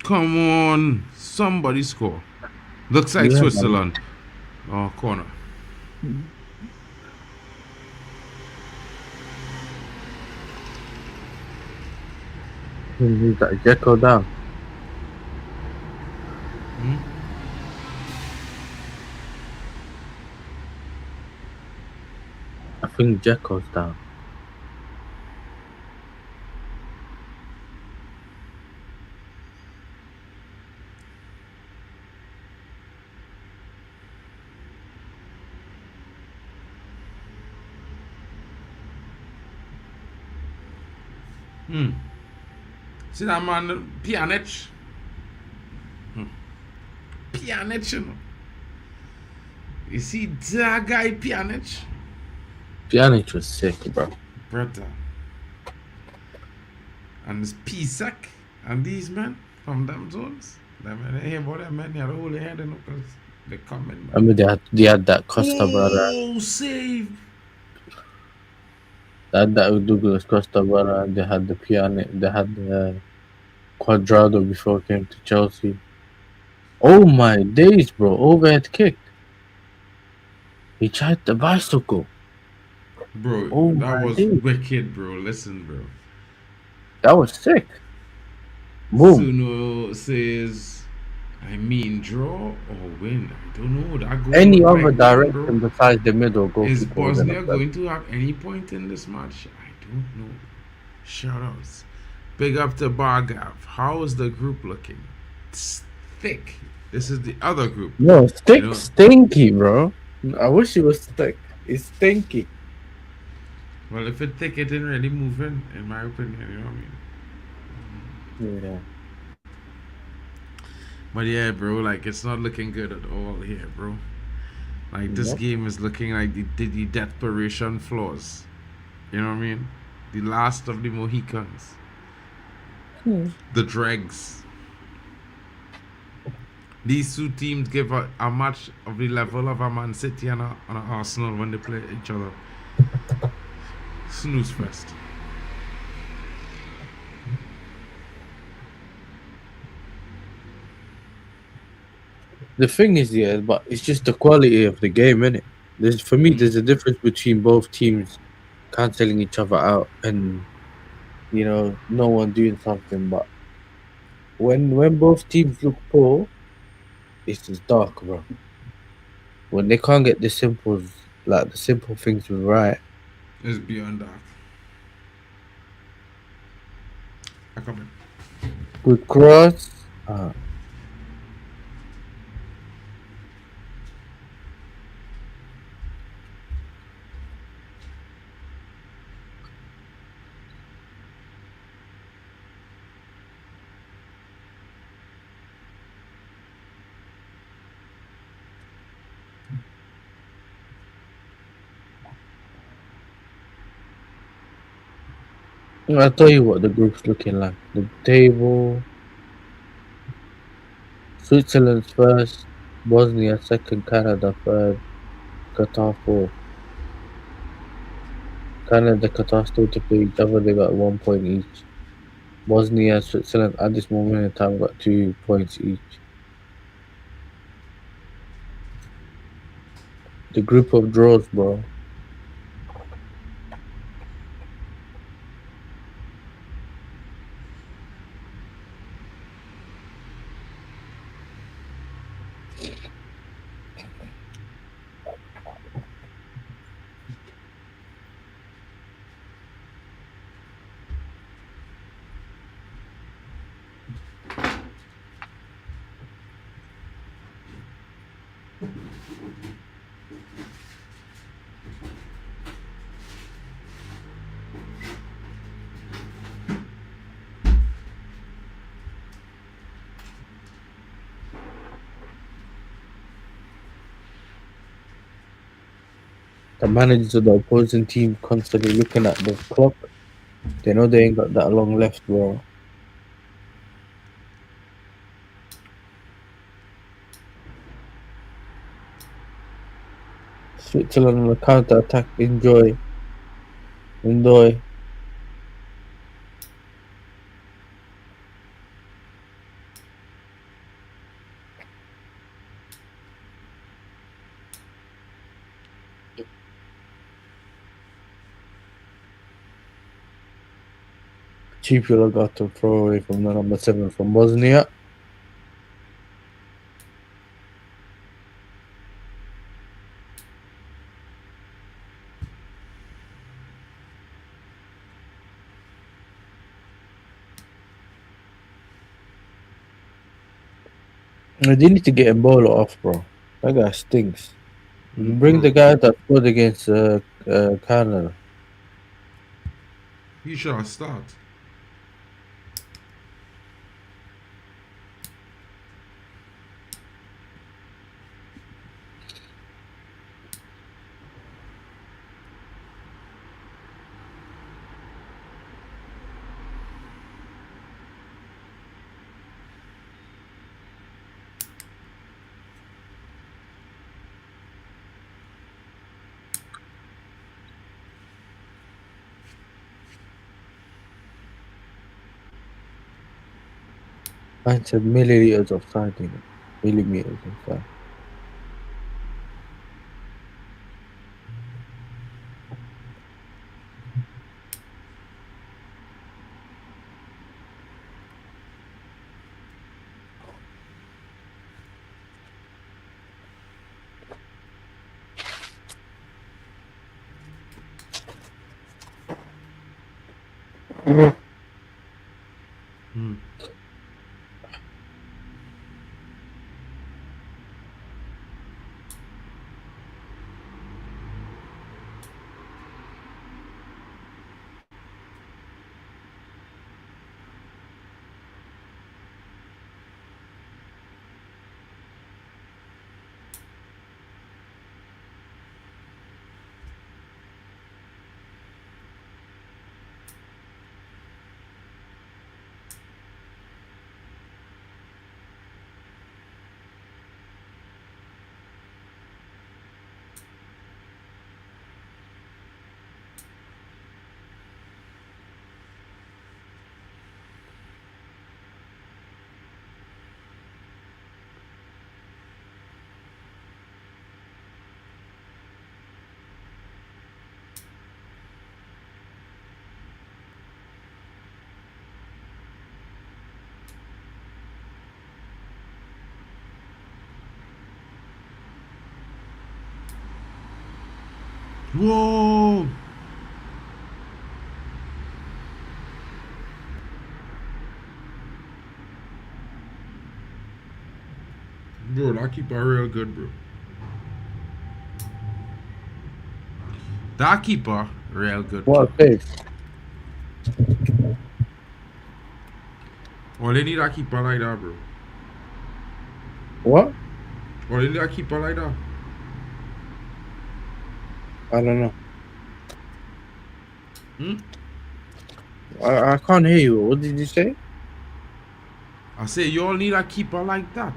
Come on. Somebody score. Looks like Yeah, man. Switzerland. Oh, corner. Leave that Jekko down. I think Jekko's down. See that man, Pjanic? Pjanic, you know. You see that guy, Pjanic? Pjanic was sick, bro. Brother. And this Pisak and these men from them zones. Them men, hey, boy, them men, they had hold their head, you know, because they come in, I man. mean, they had that Costa brother, Oh, save. they had that Douglas Costa brother, they had the Pjanic, they had the Quadrado before he came to Chelsea. Oh my days, bro! Overhead kick. He tried the bicycle. Bro, Oh that my was days, wicked, bro. Listen, bro. that was sick. Boom. Suno says, I mean, draw or win. I don't know. That goal Any looked other like win, bro. direction besides the middle Is goalkeeper was gonna Bosnia play. going to have any point in this match? I don't know. Shout outs. Big up to Bargav. How is the group looking? It's thick. This is the other group. No, You know, stinky, bro. I wish it was thick. It's stinky. well, if it's thick, it didn't really move in my opinion. You know what I mean? Yeah. But yeah, bro, like it's not looking good at all here, bro. Like this Nope. game is looking like the desperation flaws. You know what I mean? The last of the Mohicans. The dregs. These two teams give a match of the level of a Man City and an Arsenal when they play each other. Snooze fest. The thing is, yeah, but it's just the quality of the game, innit? For me, there's a difference between both teams cancelling each other out and no one doing something. But when both teams look poor, it's just dark, bro. When they can't get the simple things right. It's beyond that. I come in. Good cross. I'll tell you what the group's looking like. The table: Switzerland's first, Bosnia second, Canada third, Qatar fourth. Canada, Qatar still to play each other. They got 1 point each. Bosnia and Switzerland at this moment in time got 2 points each. The group of draws, bro. The managers of the opposing team constantly looking at the clock. They know they ain't got that long left, bro. Switzerland on the counter attack. Enjoy. Chipula got to throw away from the number 7 from Bosnia. They need to get Ebola off, bro. That guy stinks. Bring the guy that scored against Canada. He should start. I said milliliters of sardine. Millimeters of sardine. Hmm. Whoa! Bro, that keeper real good, bro. That keeper real good. What a face. Oh, they need that keeper like that, bro. What? Oh, they need that keeper like that. I don't know. Hmm? I can't hear you. What did you say? I say you all need a keeper like that.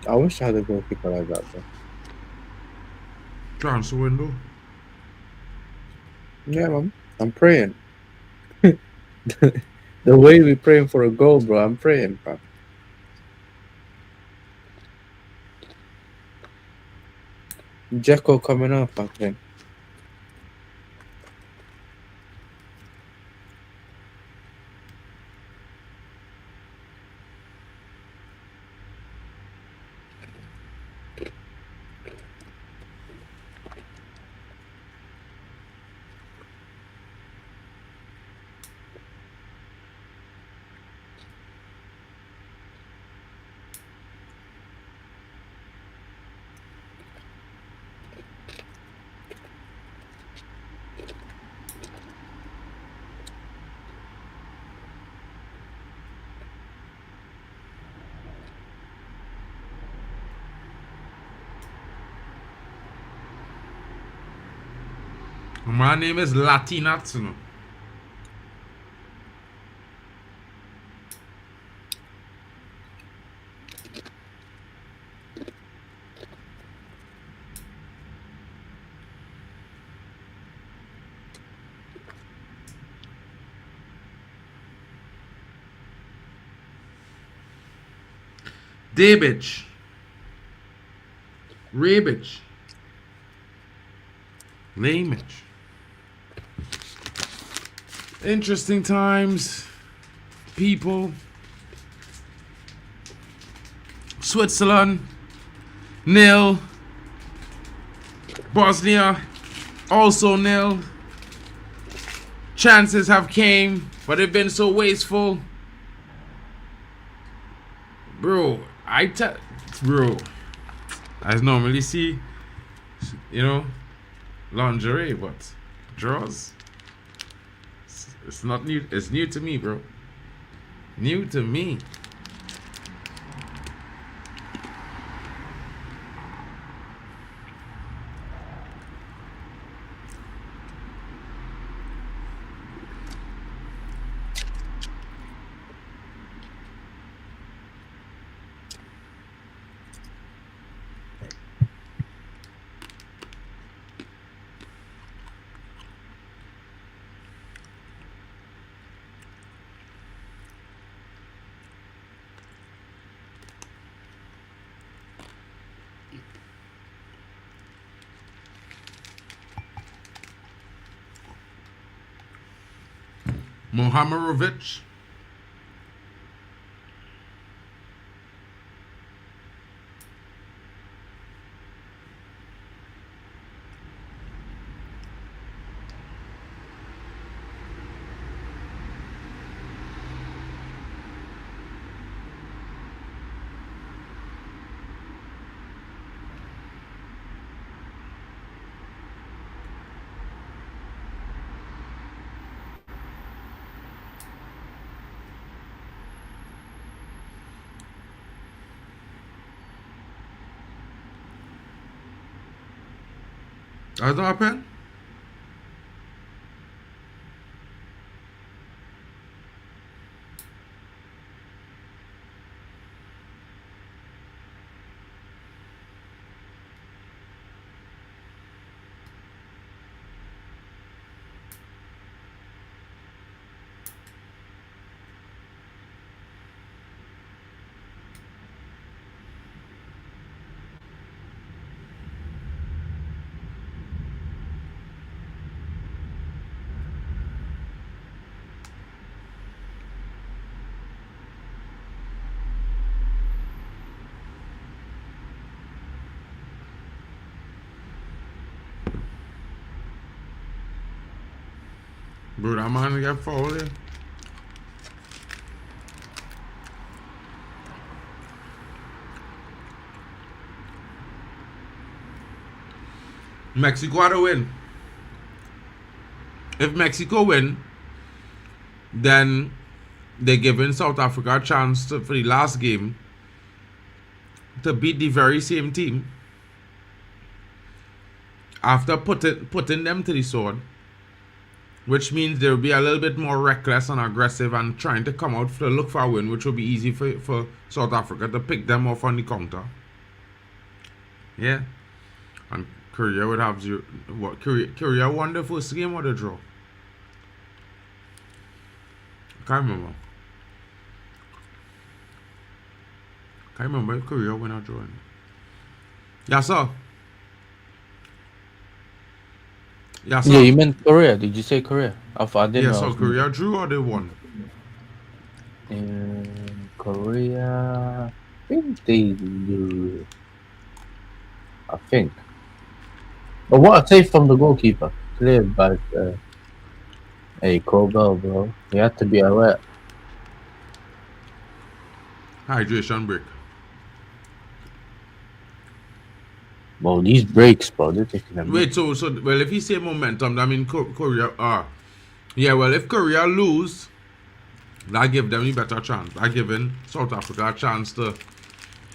I wish I had a goalkeeper like that, bro. Transfer window. Yeah, man. I'm praying. The way we praying for a goal, bro. I'm praying, bro. Jacko coming up, I think. My name is Latinatsuno. Debich. Rebich. Lamich. Interesting times. People. Switzerland. Nil. Bosnia. Also nil. Chances have came, but they've been so wasteful. Bro, bro, I normally see, lingerie, but draws. It's not new. It's new to me, bro. New to me. Mohamerovic. That's not happen? Bro, that man get fouled there. Mexico had to win. If Mexico win, then they're giving South Africa a chance for the last game to beat the very same team after putting them to the sword, which means they'll be a little bit more reckless and aggressive and trying to come out to look for a win, which will be easy for South Africa to pick them off on the counter. Yeah. And Korea would have zero. What? Korea won the first game or the draw? I can't remember. Can't remember if Korea win or draw. Yeah, sir. Yeah, sir. Yeah, you meant Korea. Did you say Korea? I didn't Yeah, know. so Korea drew or they won? Korea, I think they do. I think. But what a save from the goalkeeper. Cleared by hey, Cobell, bro. You have to be alert. Hydration break. Well, these breaks, bro, they're taking them. Wait, so well, if you say momentum, I mean Korea. Yeah, well, if Korea lose, that give them a better chance. That giving South Africa a chance to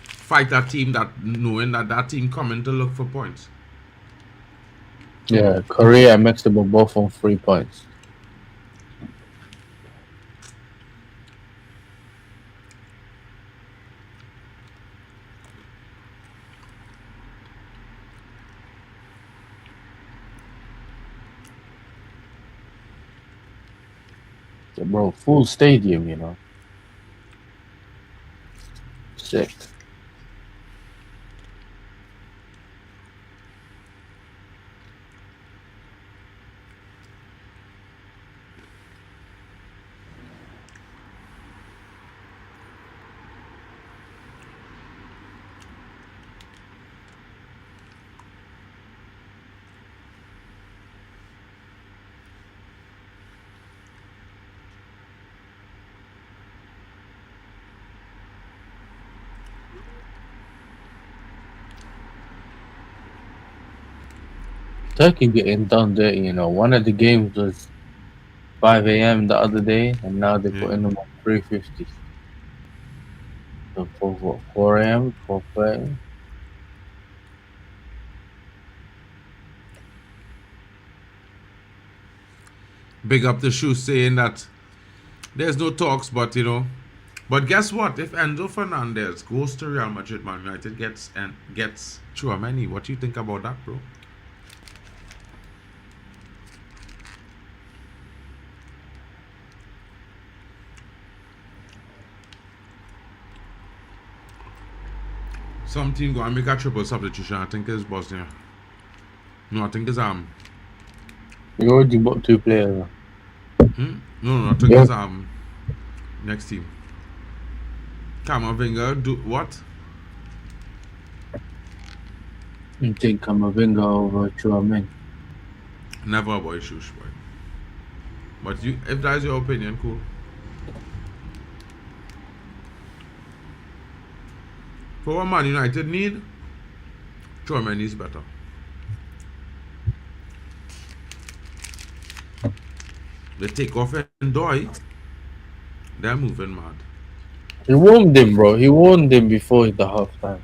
fight that team, that knowing that team coming to look for points. Yeah, Korea and Mexico both on 3 points. So, bro, full stadium, you know. Sick. Turkey getting done dirty, you know. One of the games was 5 a.m. the other day, and now they're putting them on 3:50. So for what, 4 a.m., 4:30? Big up the shoe saying that there's no talks, but you know. But guess what? If Enzo Fernandez goes to Real Madrid, Man United gets Chouameni. What do you think about that, bro? Some team gonna make a triple substitution. I think it's Bosnia. No, I think it's We already bought 2 players. No, I think Yeah. it's next team. Camavinga do what? You think Kamavinga over Chouameni? Never about Shush boy. But you, if that's your opinion, cool. For what Man United need, Chouameni is better. They take off and Doi, they're moving mad. He warned him, bro. He warned him before the halftime.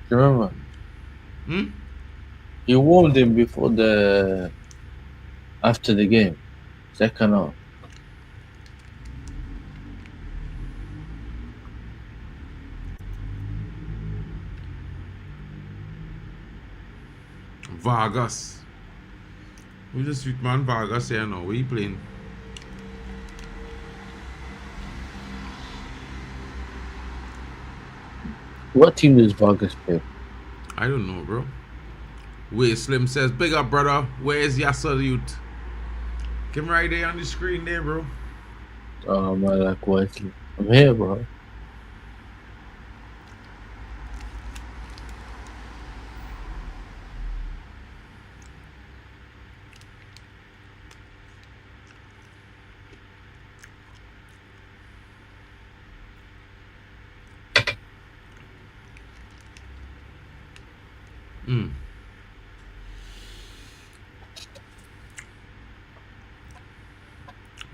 Do you remember? Hmm? He warned him before the after the game. Second half. Vargas. Who's the sweet man Vargas here now? Where he playing? What team does Vargas play? I don't know, bro. Wait, Slim says, big up, brother. Where is your salute? Come right there on the screen there, bro. Oh, my like Wesley. I'm here, bro.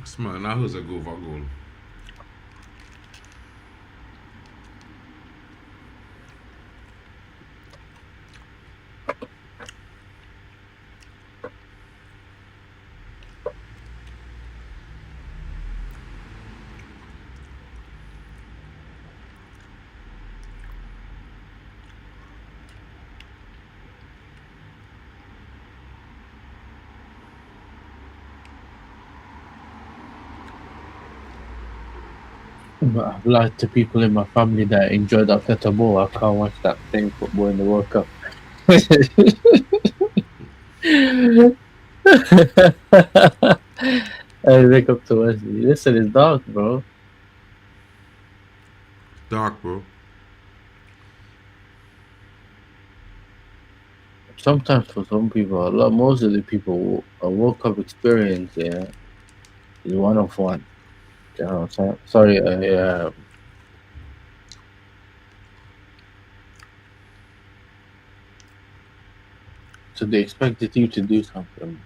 Smell, now who's a goal for goal? But I've lied to people in my family that enjoyed that ball. I can't watch that same football in the World Cup. I wake up to Wesley. Listen, it's dark, bro. Dark, bro. Sometimes for some people, most of the people, a World Cup experience, yeah, is one of one. You know what I'm saying? Sorry, so they expect the team to do something.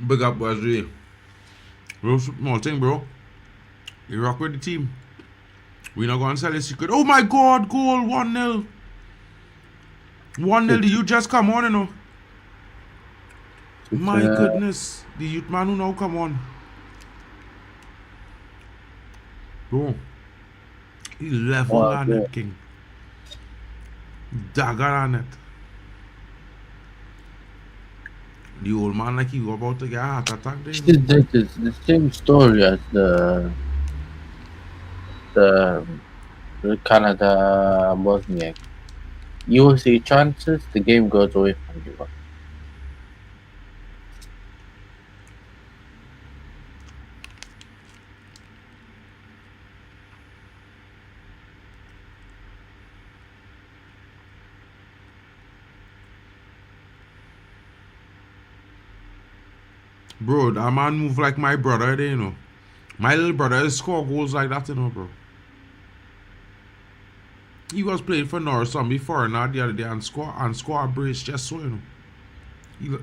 Big up, Wesley. Real small thing, bro. You rock with the team. We not gonna sell a secret. Oh my god, goal 1-0. 1-0, the youth just come on, you know. My goodness. The youth man who now come on. Bro. He level on yeah. it, king. Dagger on it. The old man like he about to get a heart attack there. This is the same story as the Canada Bosnia. You will see chances, the game goes away from you. Bro, that man move like my brother there, you know. My little brother score goals like that, you know, bro. He was playing for Norris before not the other day and score a brace just so, you know.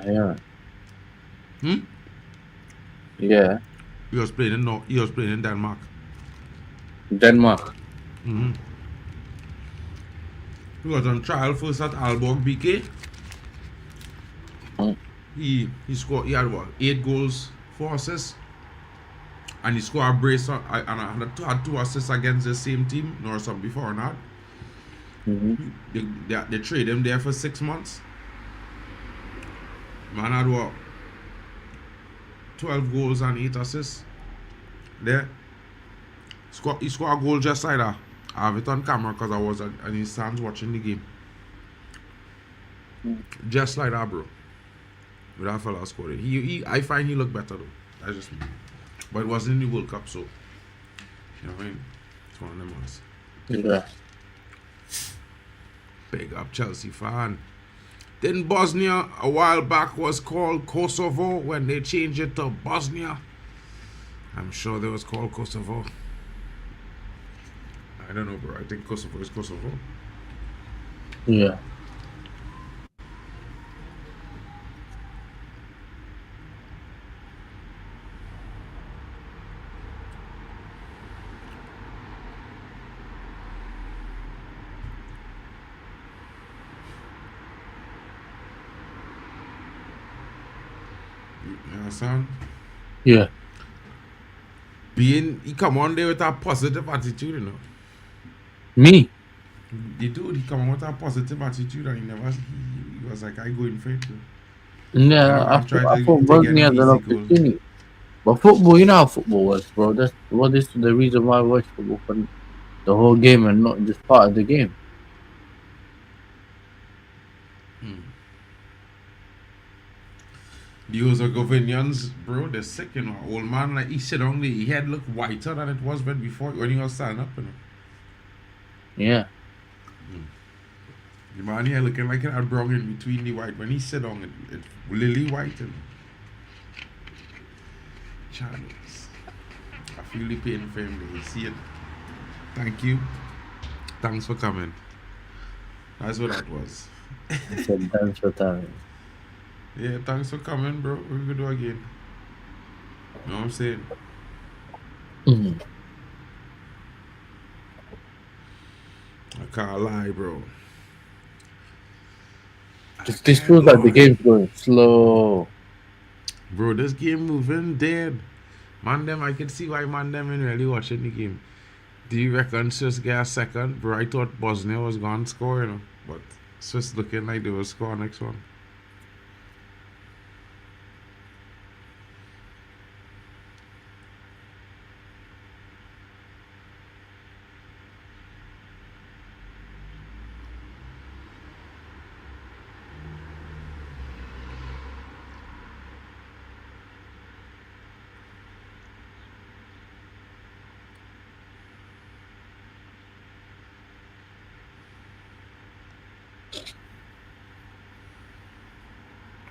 Yeah. Hmm? Yeah. He was playing in Denmark. Denmark. Mm-hmm. He was on trial first at Aalborg BK. He scored. He had what, 8 goals, 4 assists, and he scored a brace and had 2 assists against the same team, Norris before or not. They traded him there for 6 months. Man had what, 12 goals and 8 assists. There. He scored a goal just like that. I have it on camera because I was at his son's watching the game. Just like that, bro. But that fella scored it. I find he looked better though. That's just me. But it wasn't in the World Cup, so you know what I mean. It's one of them ones. Yeah. Big up Chelsea fan. Then Bosnia a while back was called Kosovo when they changed it to Bosnia. I'm sure they was called Kosovo. I don't know, bro. I think Kosovo is Kosovo. Yeah. You understand? Yeah. He come on there with a positive attitude, you know. Me. The dude, he come on with a positive attitude and he was like, I go in for it, bro. Yeah, I thought Bosnia had an opportunity. But football, you know how football works, bro. That's what is the reason why I watch football for the whole game and not just part of the game. The Herzegovinians, bro, they're sick, you know. Old man, like, he sit on the head look whiter than it was when he was standing up, you know. Yeah. The man here looking like it had brown in between the white. When he sit on it's lily white, you know. Charles. I feel the pain for him. You see it. Thank you. Thanks for coming. That's what that was. So thanks for time. Yeah, thanks for coming, bro. We're gonna do again. You know what I'm saying? Mm-hmm. I can't lie, bro. This feels like the game's going slow. Bro, this game moving dead. Man, them, I can see why man, them ain't really watching the game. Do you reckon Swiss get a second? Bro, I thought Bosnia was going to score, you know. But Swiss looking like they will score next one.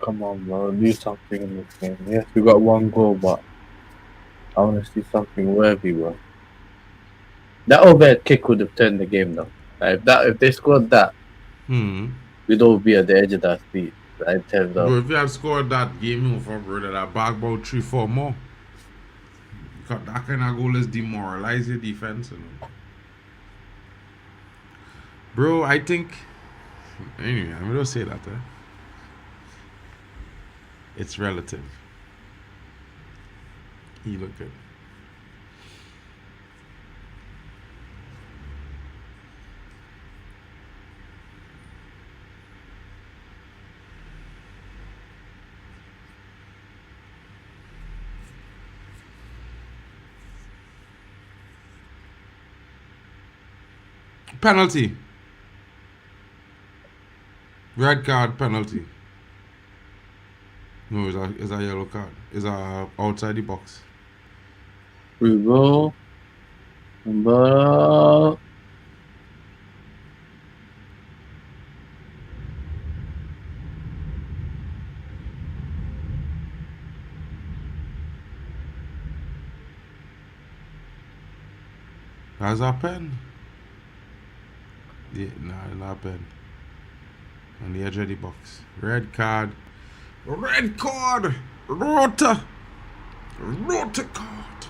Come on, bro. Do something in this game. Yes, we got one goal, but I want to see something worthy, bro. That overhead kick would have turned the game, though. Like, if they scored that, we'd all be at the edge of that seat. I tell you, bro, if you had scored that game over, bro, that I'd back about 3-4 more. Because that kind of goal is demoralize your defense, you know. Bro, I think. Anyway, I'm gonna say that, It's relative. He look good. Penalty. Red card penalty. No, it's a yellow card. It's outside the box. We go. But That's a pen. Yeah, nah, not a pen. On the edge of the box. Red card. Red card! Rota! Rota card!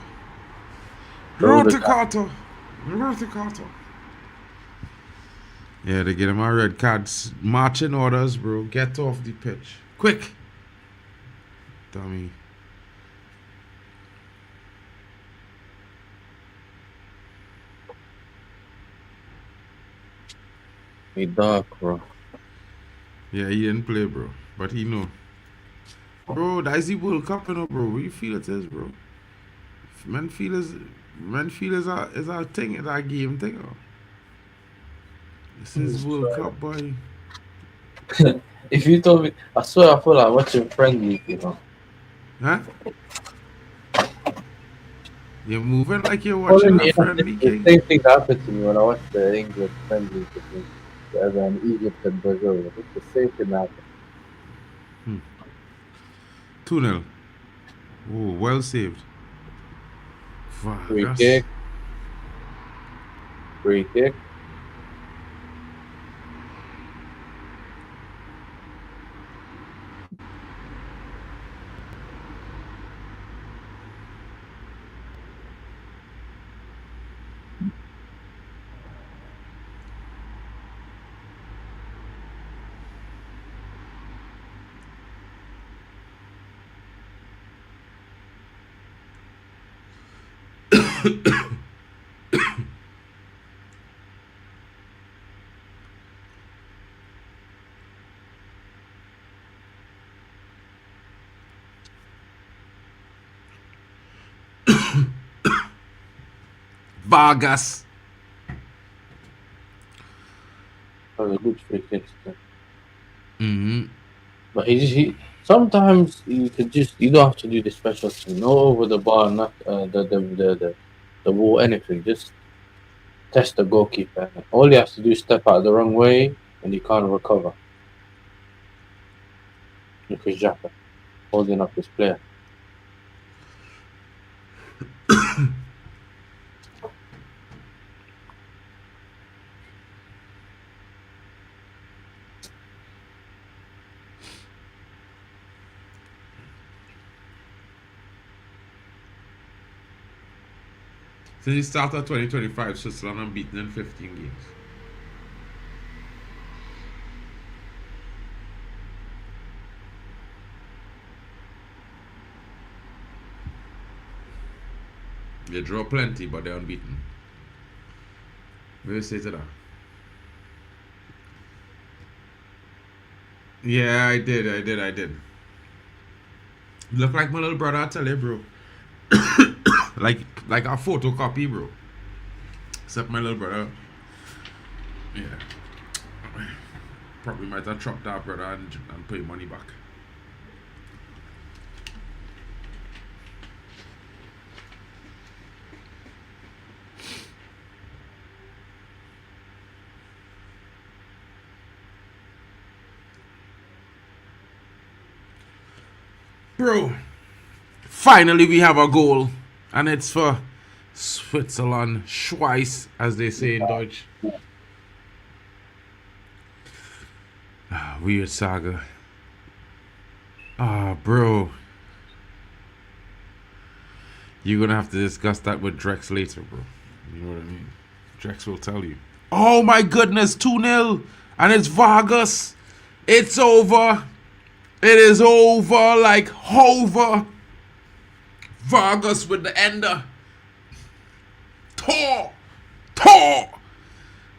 Rota card! Rota card! Yeah, they get him a red card. Marching orders, bro. Get off the pitch. Quick! Dummy. we dark, bro. Yeah, he didn't play, bro. But he know. Bro, that's the World Cup, you know, bro. What you feel it is, bro? Men feel is a thing, it's a game thing, bro. This is World Cup, boy. If you told me, I swear I feel like watching Friendly, you know. Huh? You're moving like you're watching Following a the friendly the king. same thing happened to me when I watched the England Friendly between Egypt and Brazil. It's the same thing happened. 2-0. Oh, well saved. Free Vargas. kick. Free kick. Vargas. That was a good free kick. Mm-hmm. But he sometimes you don't have to do the special thing. No over the bar, not the wall, anything. Just test the goalkeeper. All you have to do is step out the wrong way and you can't recover. Look at Xhaka holding up his player. Since the start of 2025, Switzerland unbeaten in 15 games. They draw plenty, but they're unbeaten. What do you say to that? Yeah, I did. Look like my little brother, I tell you, bro. like a photocopy, bro. Except my little brother. Yeah. Probably might have chopped that brother and pay money back. Bro, finally we have a goal, and it's for Switzerland. Schweiss, as they say in Deutsch. Weird saga. Bro. You're gonna have to discuss that with Drex later, bro. You know what I mean? Drex will tell you. Oh my goodness, 2-0. And it's Vargas. It's over. It is over like Hover. Vargas with the ender. Tor!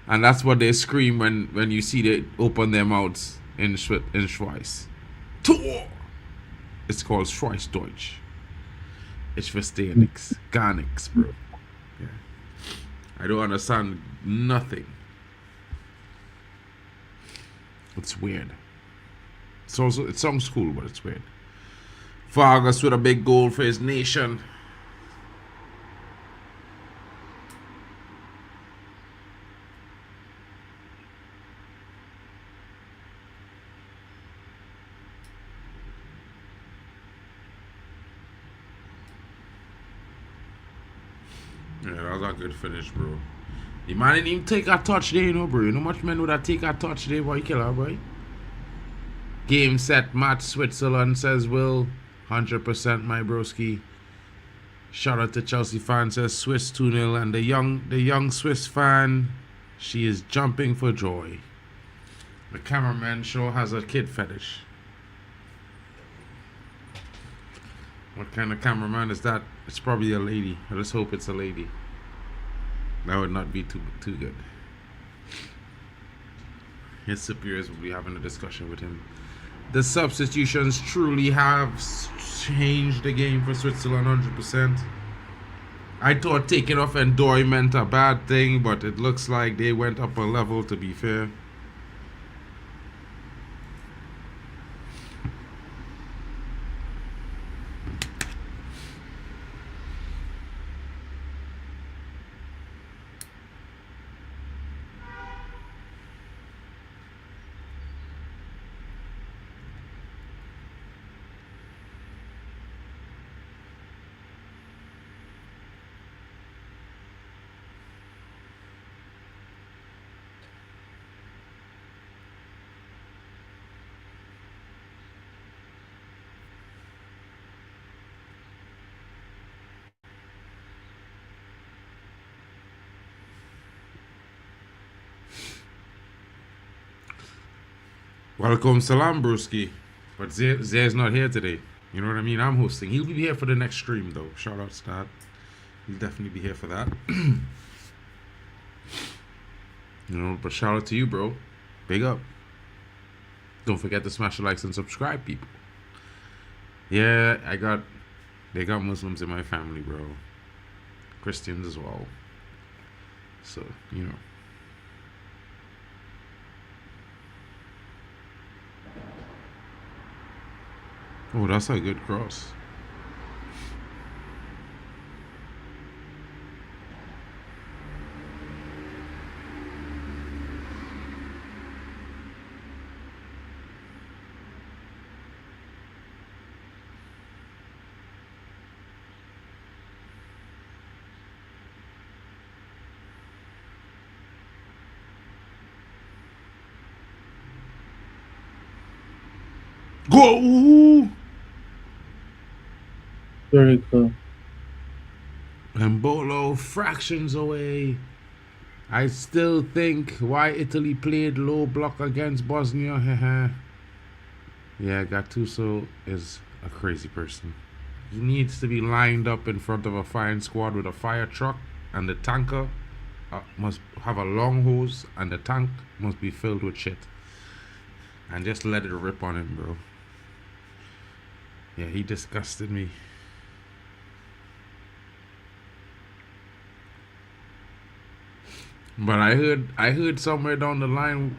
And that's what they scream when you see they open their mouths in Schweiz. Tor! It's called Schweizdeutsch. Ich verstehe nix. Gar nix, bro. Yeah. I don't understand nothing. It's weird. It sounds cool, but it's weird. Vargas with a big goal for his nation. Yeah, that was a good finish, bro. The man didn't even take a touch there, you know, bro. You know much men would have take a touch there, boy. Killer, boy. Game, set, match, Switzerland, says Will. 100% my broski. Shout out to Chelsea fan, says Swiss 2-0. And the young Swiss fan, she is jumping for joy. The cameraman sure has a kid fetish. What kind of cameraman is that? It's probably a lady. I just hope it's a lady. That would not be too good. His superiors will be having a discussion with him. The substitutions truly have changed the game for Switzerland 100%. I thought taking off Endor meant a bad thing, but it looks like they went up a level, to be fair. Welcome, Salam Brewski. But Zay's not here today. You know what I mean? I'm hosting. He'll be here for the next stream, though. Shout out to that. He'll definitely be here for that. You know, but shout out to you, bro. Big up. Don't forget to smash the likes and subscribe, people. Yeah, they got Muslims in my family, bro. Christians as well. So, you know. Oh, that's a good cross. Go! Ooh. Very cool. And Bolo fractions away. I still think why Italy played low block against Bosnia. Yeah, Gattuso is a crazy person. He needs to be lined up in front of a firing squad with a fire truck, and the tanker must have a long hose, and the tank must be filled with shit. And just let it rip on him, bro. Yeah, he disgusted me. But I heard somewhere down the line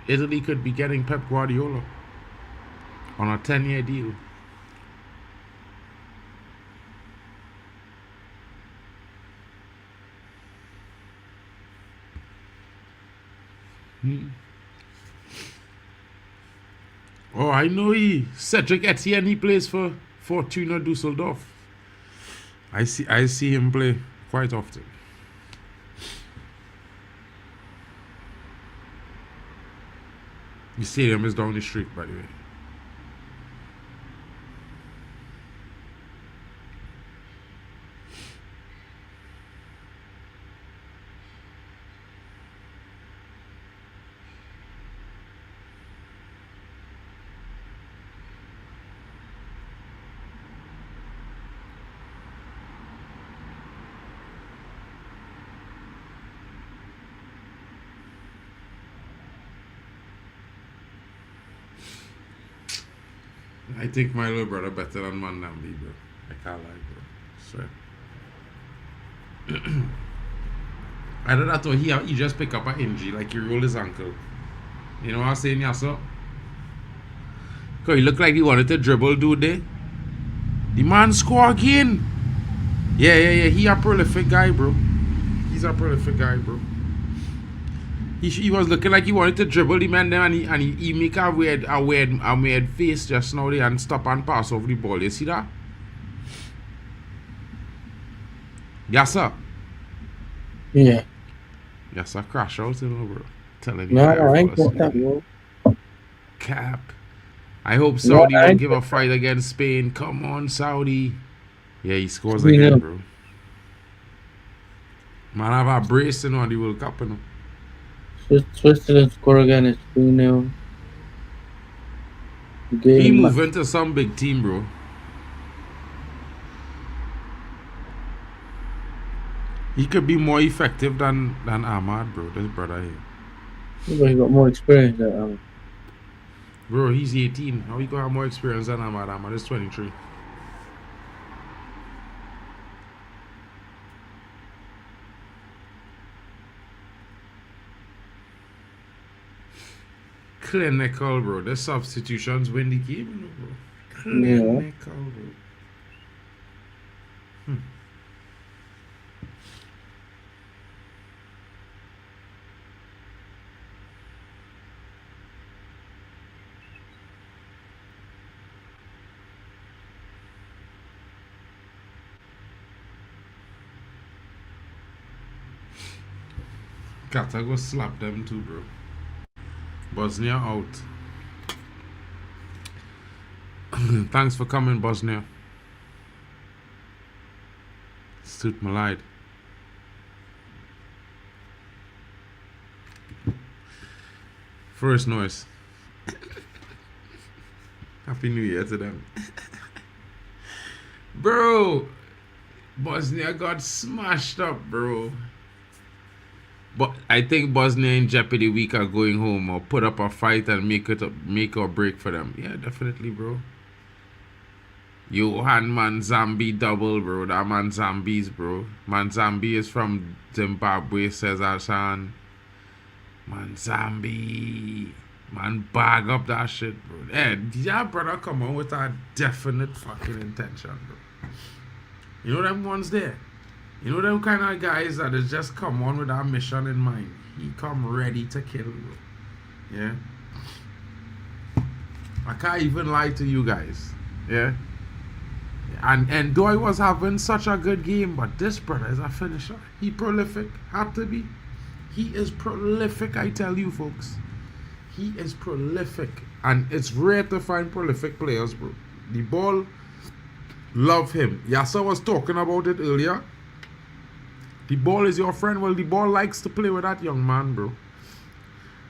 Italy could be getting Pep Guardiola on a 10-year deal. Oh, I know Cedric Etienne, he plays for Fortuna Dusseldorf. I see him play quite often. The stadium is down the street, by the way. I think my little brother better than Mandambi, bro. I can't lie, bro. Swear. I don't know, thought he just pick up an injury, like he rolled his ankle. You know what I'm saying, yeah, so? Cause he looked like he wanted to dribble, dude. The man score again. Yeah. He a prolific guy, bro. He's a prolific guy, bro. He was looking like he wanted to dribble the man there, and he make a weird face just now there and stop and pass over the ball. You see that? Yes, sir. Yeah. Yes, sir. Crash out, you know, bro. Telling you. No, I ain't got that, bro. Cap. I hope Saudi No, will give a fight against Spain. Come on, Saudi. Yeah, he scores again, bro. Man, I have a brace on the World Cup, you know. Switzerland score again. It's 2-0. He moving to some big team, bro. He could be more effective than Ahmad, bro. This brother here. But he got more experience than Ahmad. Bro, he's 18. How he gonna have more experience than Ahmad? Ahmad is 23. Clinical, bro. The substitutions win the game, you know, bro. Yeah. Clinical, bro. Gotta go slap them too, bro. Bosnia out. Thanks for coming, Bosnia. Stoot my light. First noise. Happy New Year to them. Bro, Bosnia got smashed up, bro. But I think Bosnia in jeopardy week are going home or put up a fight and make or break for them. Yeah, definitely, bro. Johan Manzambi double, bro. That Manzambi's, bro. Manzambi is from Zimbabwe, says Ashan. Manzambi. Man, bag up that shit, bro. Yeah, that brother come on with a definite fucking intention, bro. You know them ones there? You know them kind of guys that is just come on with that mission in mind. He come ready to kill, bro. Yeah? I can't even lie to you guys. Yeah? And though I was having such a good game, but this brother is a finisher. He prolific. Had to be. He is prolific, I tell you, folks. He is prolific. And it's rare to find prolific players, bro. The ball, love him. Yasa was talking about it earlier. The ball is your friend. Well, the ball likes to play with that young man, bro.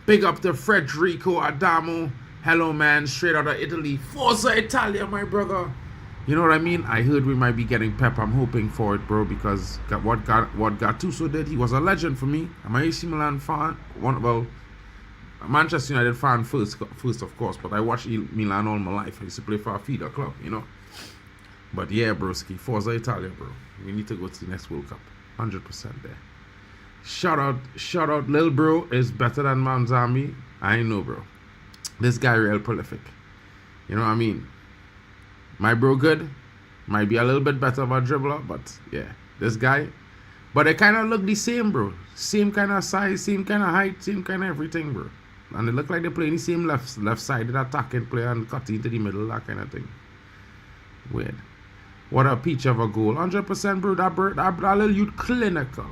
Big up to Federico Adamo. Hello, man. Straight out of Italy. Forza Italia, my brother. You know what I mean? I heard we might be getting Pep. I'm hoping for it, bro, because what Gattuso did, he was a legend for me. I'm a AC Milan fan. Well, a Manchester United fan first, of course, but I watched Milan all my life. I used to play for a feeder club, you know. But yeah, broski, Forza Italia, bro. We need to go to the next World Cup. 100% there. Shout out, Lil Bro is better than Manzami. I know, bro. This guy real prolific. You know what I mean? My bro good. Might be a little bit better of a dribbler, but yeah, this guy. But they kind of look the same, bro. Same kind of size, same kind of height, same kind of everything, bro. And they look like they're playing the same left-sided attacking player and cutting into the middle, that kind of thing. Weird. What a peach of a goal. 100%, bro. That little youth clinical.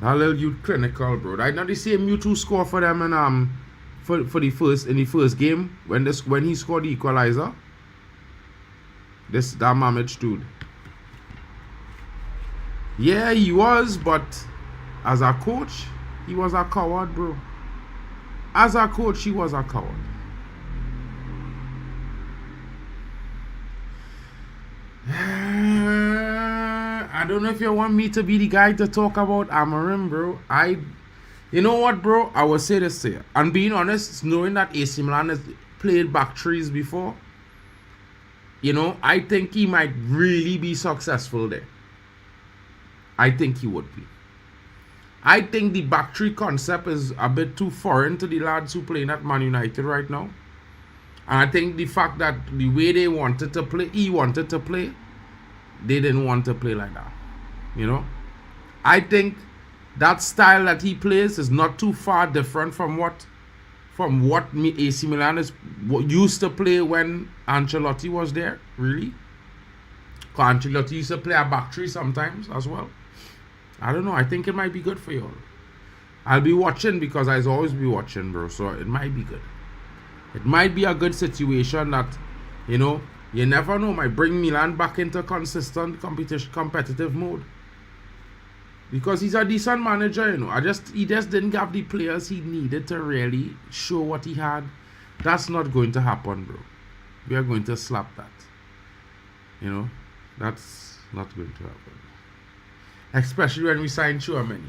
That little youth clinical, bro. Right now the same U2 score for them and for the first game when he scored the equalizer. That Mamich dude. Yeah, he was, but as a coach, he was a coward, bro. As a coach, he was a coward. I don't know if you want me to be the guy to talk about Amorim, bro. You know what, bro? I will say this to you. And being honest, knowing that AC Milan has played back threes before, you know, I think he might really be successful there. I think he would be. I think the back three concept is a bit too foreign to the lads who playing at Man United right now. And I think the fact that the way he wanted to play, they didn't want to play like that. You know? I think that style that he plays is not too far different from what AC Milan used to play when Ancelotti was there, really. Because Ancelotti used to play a back three sometimes as well. I don't know. I think it might be good for you all. I'll be watching because I always be watching, bro. So it might be good. It might be a good situation that, you know, you never know, might bring Milan back into consistent competitive mode. Because he's a decent manager, you know. He just didn't have the players he needed to really show what he had. That's not going to happen, bro. We are going to slap that. You know, that's not going to happen. Especially when we sign Chouameni.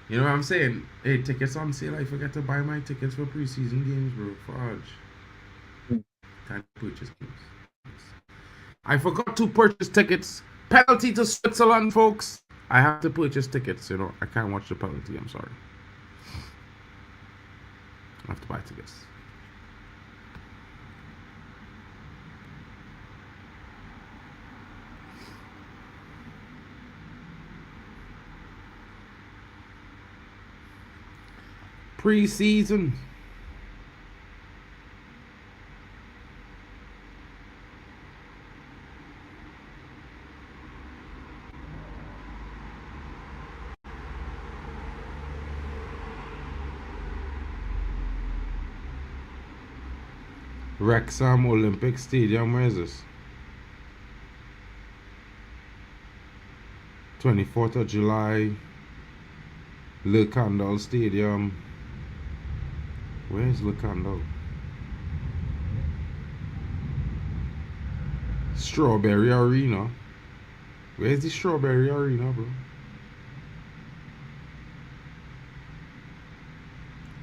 You know what I'm saying? Hey, tickets on sale. I forget to buy my tickets for preseason games, bro. Fudge. Can't purchase games. I forgot to purchase tickets. Penalty to Switzerland, folks. I have to purchase tickets, you know. I can't watch the penalty, I'm sorry. I have to buy tickets. Pre-season. Wrexham Olympic Stadium, where is this? 24th of July. Le Candle Stadium. Where is Le Candle? Strawberry Arena. Where's the Strawberry Arena, bro?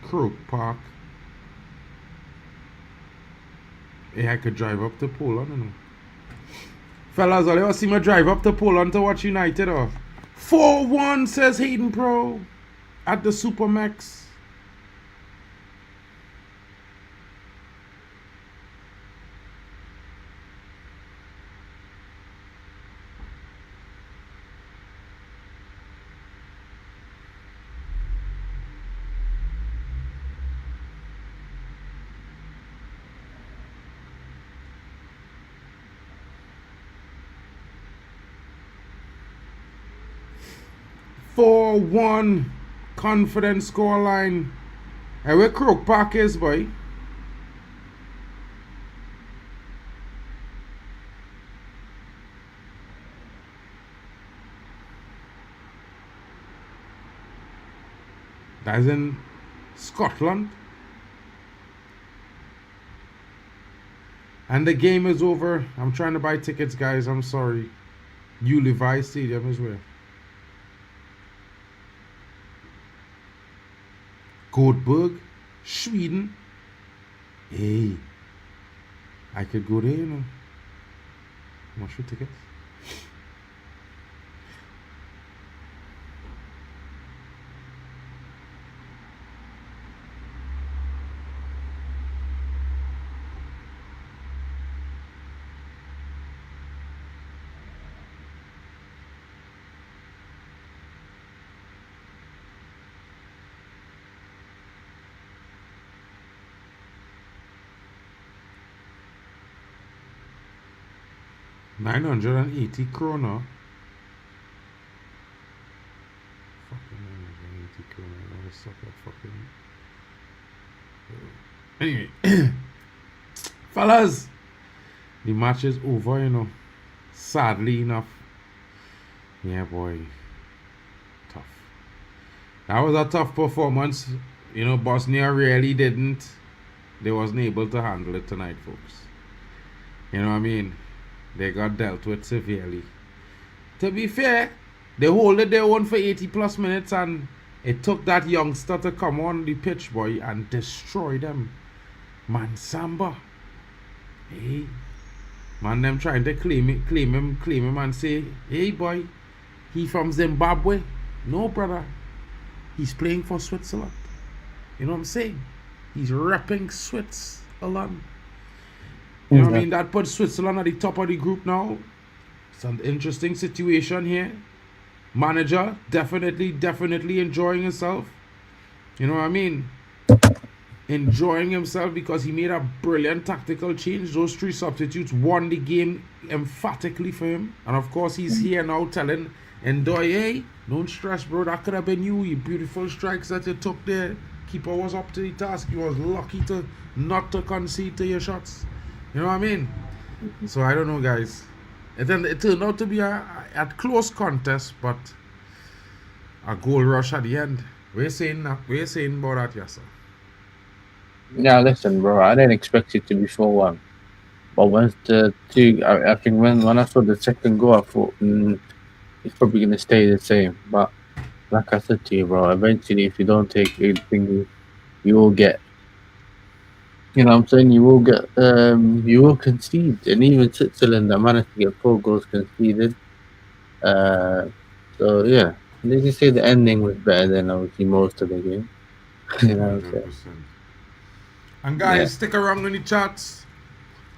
Croke Park. Hey, I could drive up to Poland, you know. Fellas, all you see me drive up to Poland to watch United off. 4-1, says Hayden Pro. At the Supermax. "4-1 confident scoreline." Hey, where Croke Park is, boy? That's in Scotland. And the game is over. I'm trying to buy tickets, guys. I'm sorry. Levi Stadium is where? Göteborg, Sweden. Hey, I could go there, you know. How much for tickets? £980 krona. Fucking £980 krona. I suck at fucking. Anyway, fellas, the match is over, you know. Sadly enough. Yeah, boy. Tough. That was a tough performance. You know, Bosnia really didn't. They wasn't able to handle it tonight, folks. You know what I mean? They got dealt with severely. To be fair, they holded their own for 80 plus minutes, and it took that youngster to come on the pitch, boy, and destroy them. Man, Samba. Hey. Man, them trying to claim him and say, hey, boy, he from Zimbabwe. No, brother. He's playing for Switzerland. You know what I'm saying? He's repping Switzerland. You know what I mean? That puts Switzerland at the top of the group now. It's an interesting situation here. Manager definitely enjoying himself. You know what I mean? Enjoying himself because he made a brilliant tactical change. Those three substitutes won the game emphatically for him. And of course, he's here now telling Ndoye, hey, don't stress, bro. That could have been you. You beautiful strikes that you took there. Keeper was up to the task. You was lucky to not to concede to your shots. You know what I mean? So I don't know, guys. It turned out to be a close contest, but a goal rush at the end. We're saying about that, yes, sir. Yeah, listen, bro. I didn't expect it to be 4-1, but once the two, I think when I saw the second goal, I thought it's probably gonna stay the same. But like I said to you, bro, eventually, if you don't take anything, you will get. You know what I'm saying? You will concede. And even Switzerland that managed to get 4 goals conceded. So yeah, they can say the ending was better than obviously most of the game. You know what I'm saying? 100%. And Yeah. guys, stick around in the chats.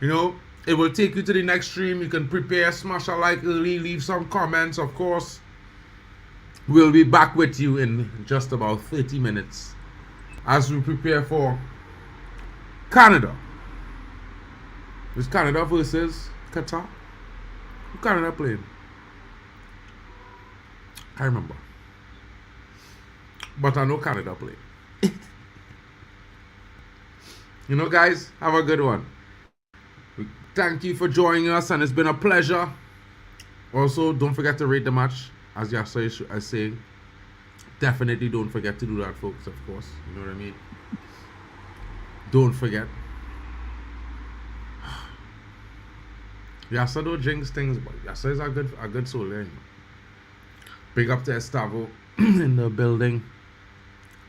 You know, it will take you to the next stream. You can prepare, smash a like early, leave some comments. Of course, we'll be back with you in just about 30 minutes as we prepare for Canada. It's Canada versus Qatar. Who Canada playing? I remember. But I know Canada played. You know, guys, have a good one. Thank you for joining us, and it's been a pleasure. Also, don't forget to rate the match, as Yasa is saying. Definitely don't forget to do that, folks, of course. You know what I mean? Don't forget. Yasa don't jinx things, but Yasa is a good soul, you know. Big up to Estavo in the building.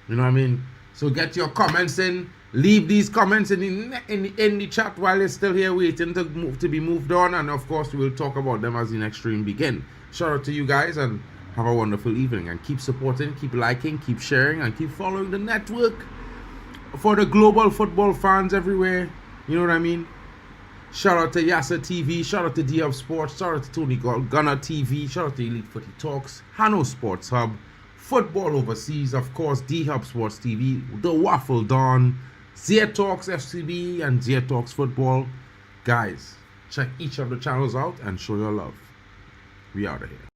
You know what I mean? So get your comments in. Leave these comments in the chat while it's still here waiting to be moved on. And of course, we'll talk about them as the next stream begin. Shout out to you guys and have a wonderful evening. And keep supporting, keep liking, keep sharing, and keep following the network for the global football fans everywhere. You know what I mean? Shout out to Yasa TV, shout out to D-Hub Sports, shout out to Tony Gunner TV, shout out to Elite Footy Talks, Hano Sports Hub, Football Overseas, of course, D-Hub Sports TV, The Waffle Dawn, Zia Talks FCB, and Zia Talks Football. Guys, check each of the channels out and show your love. We out of here.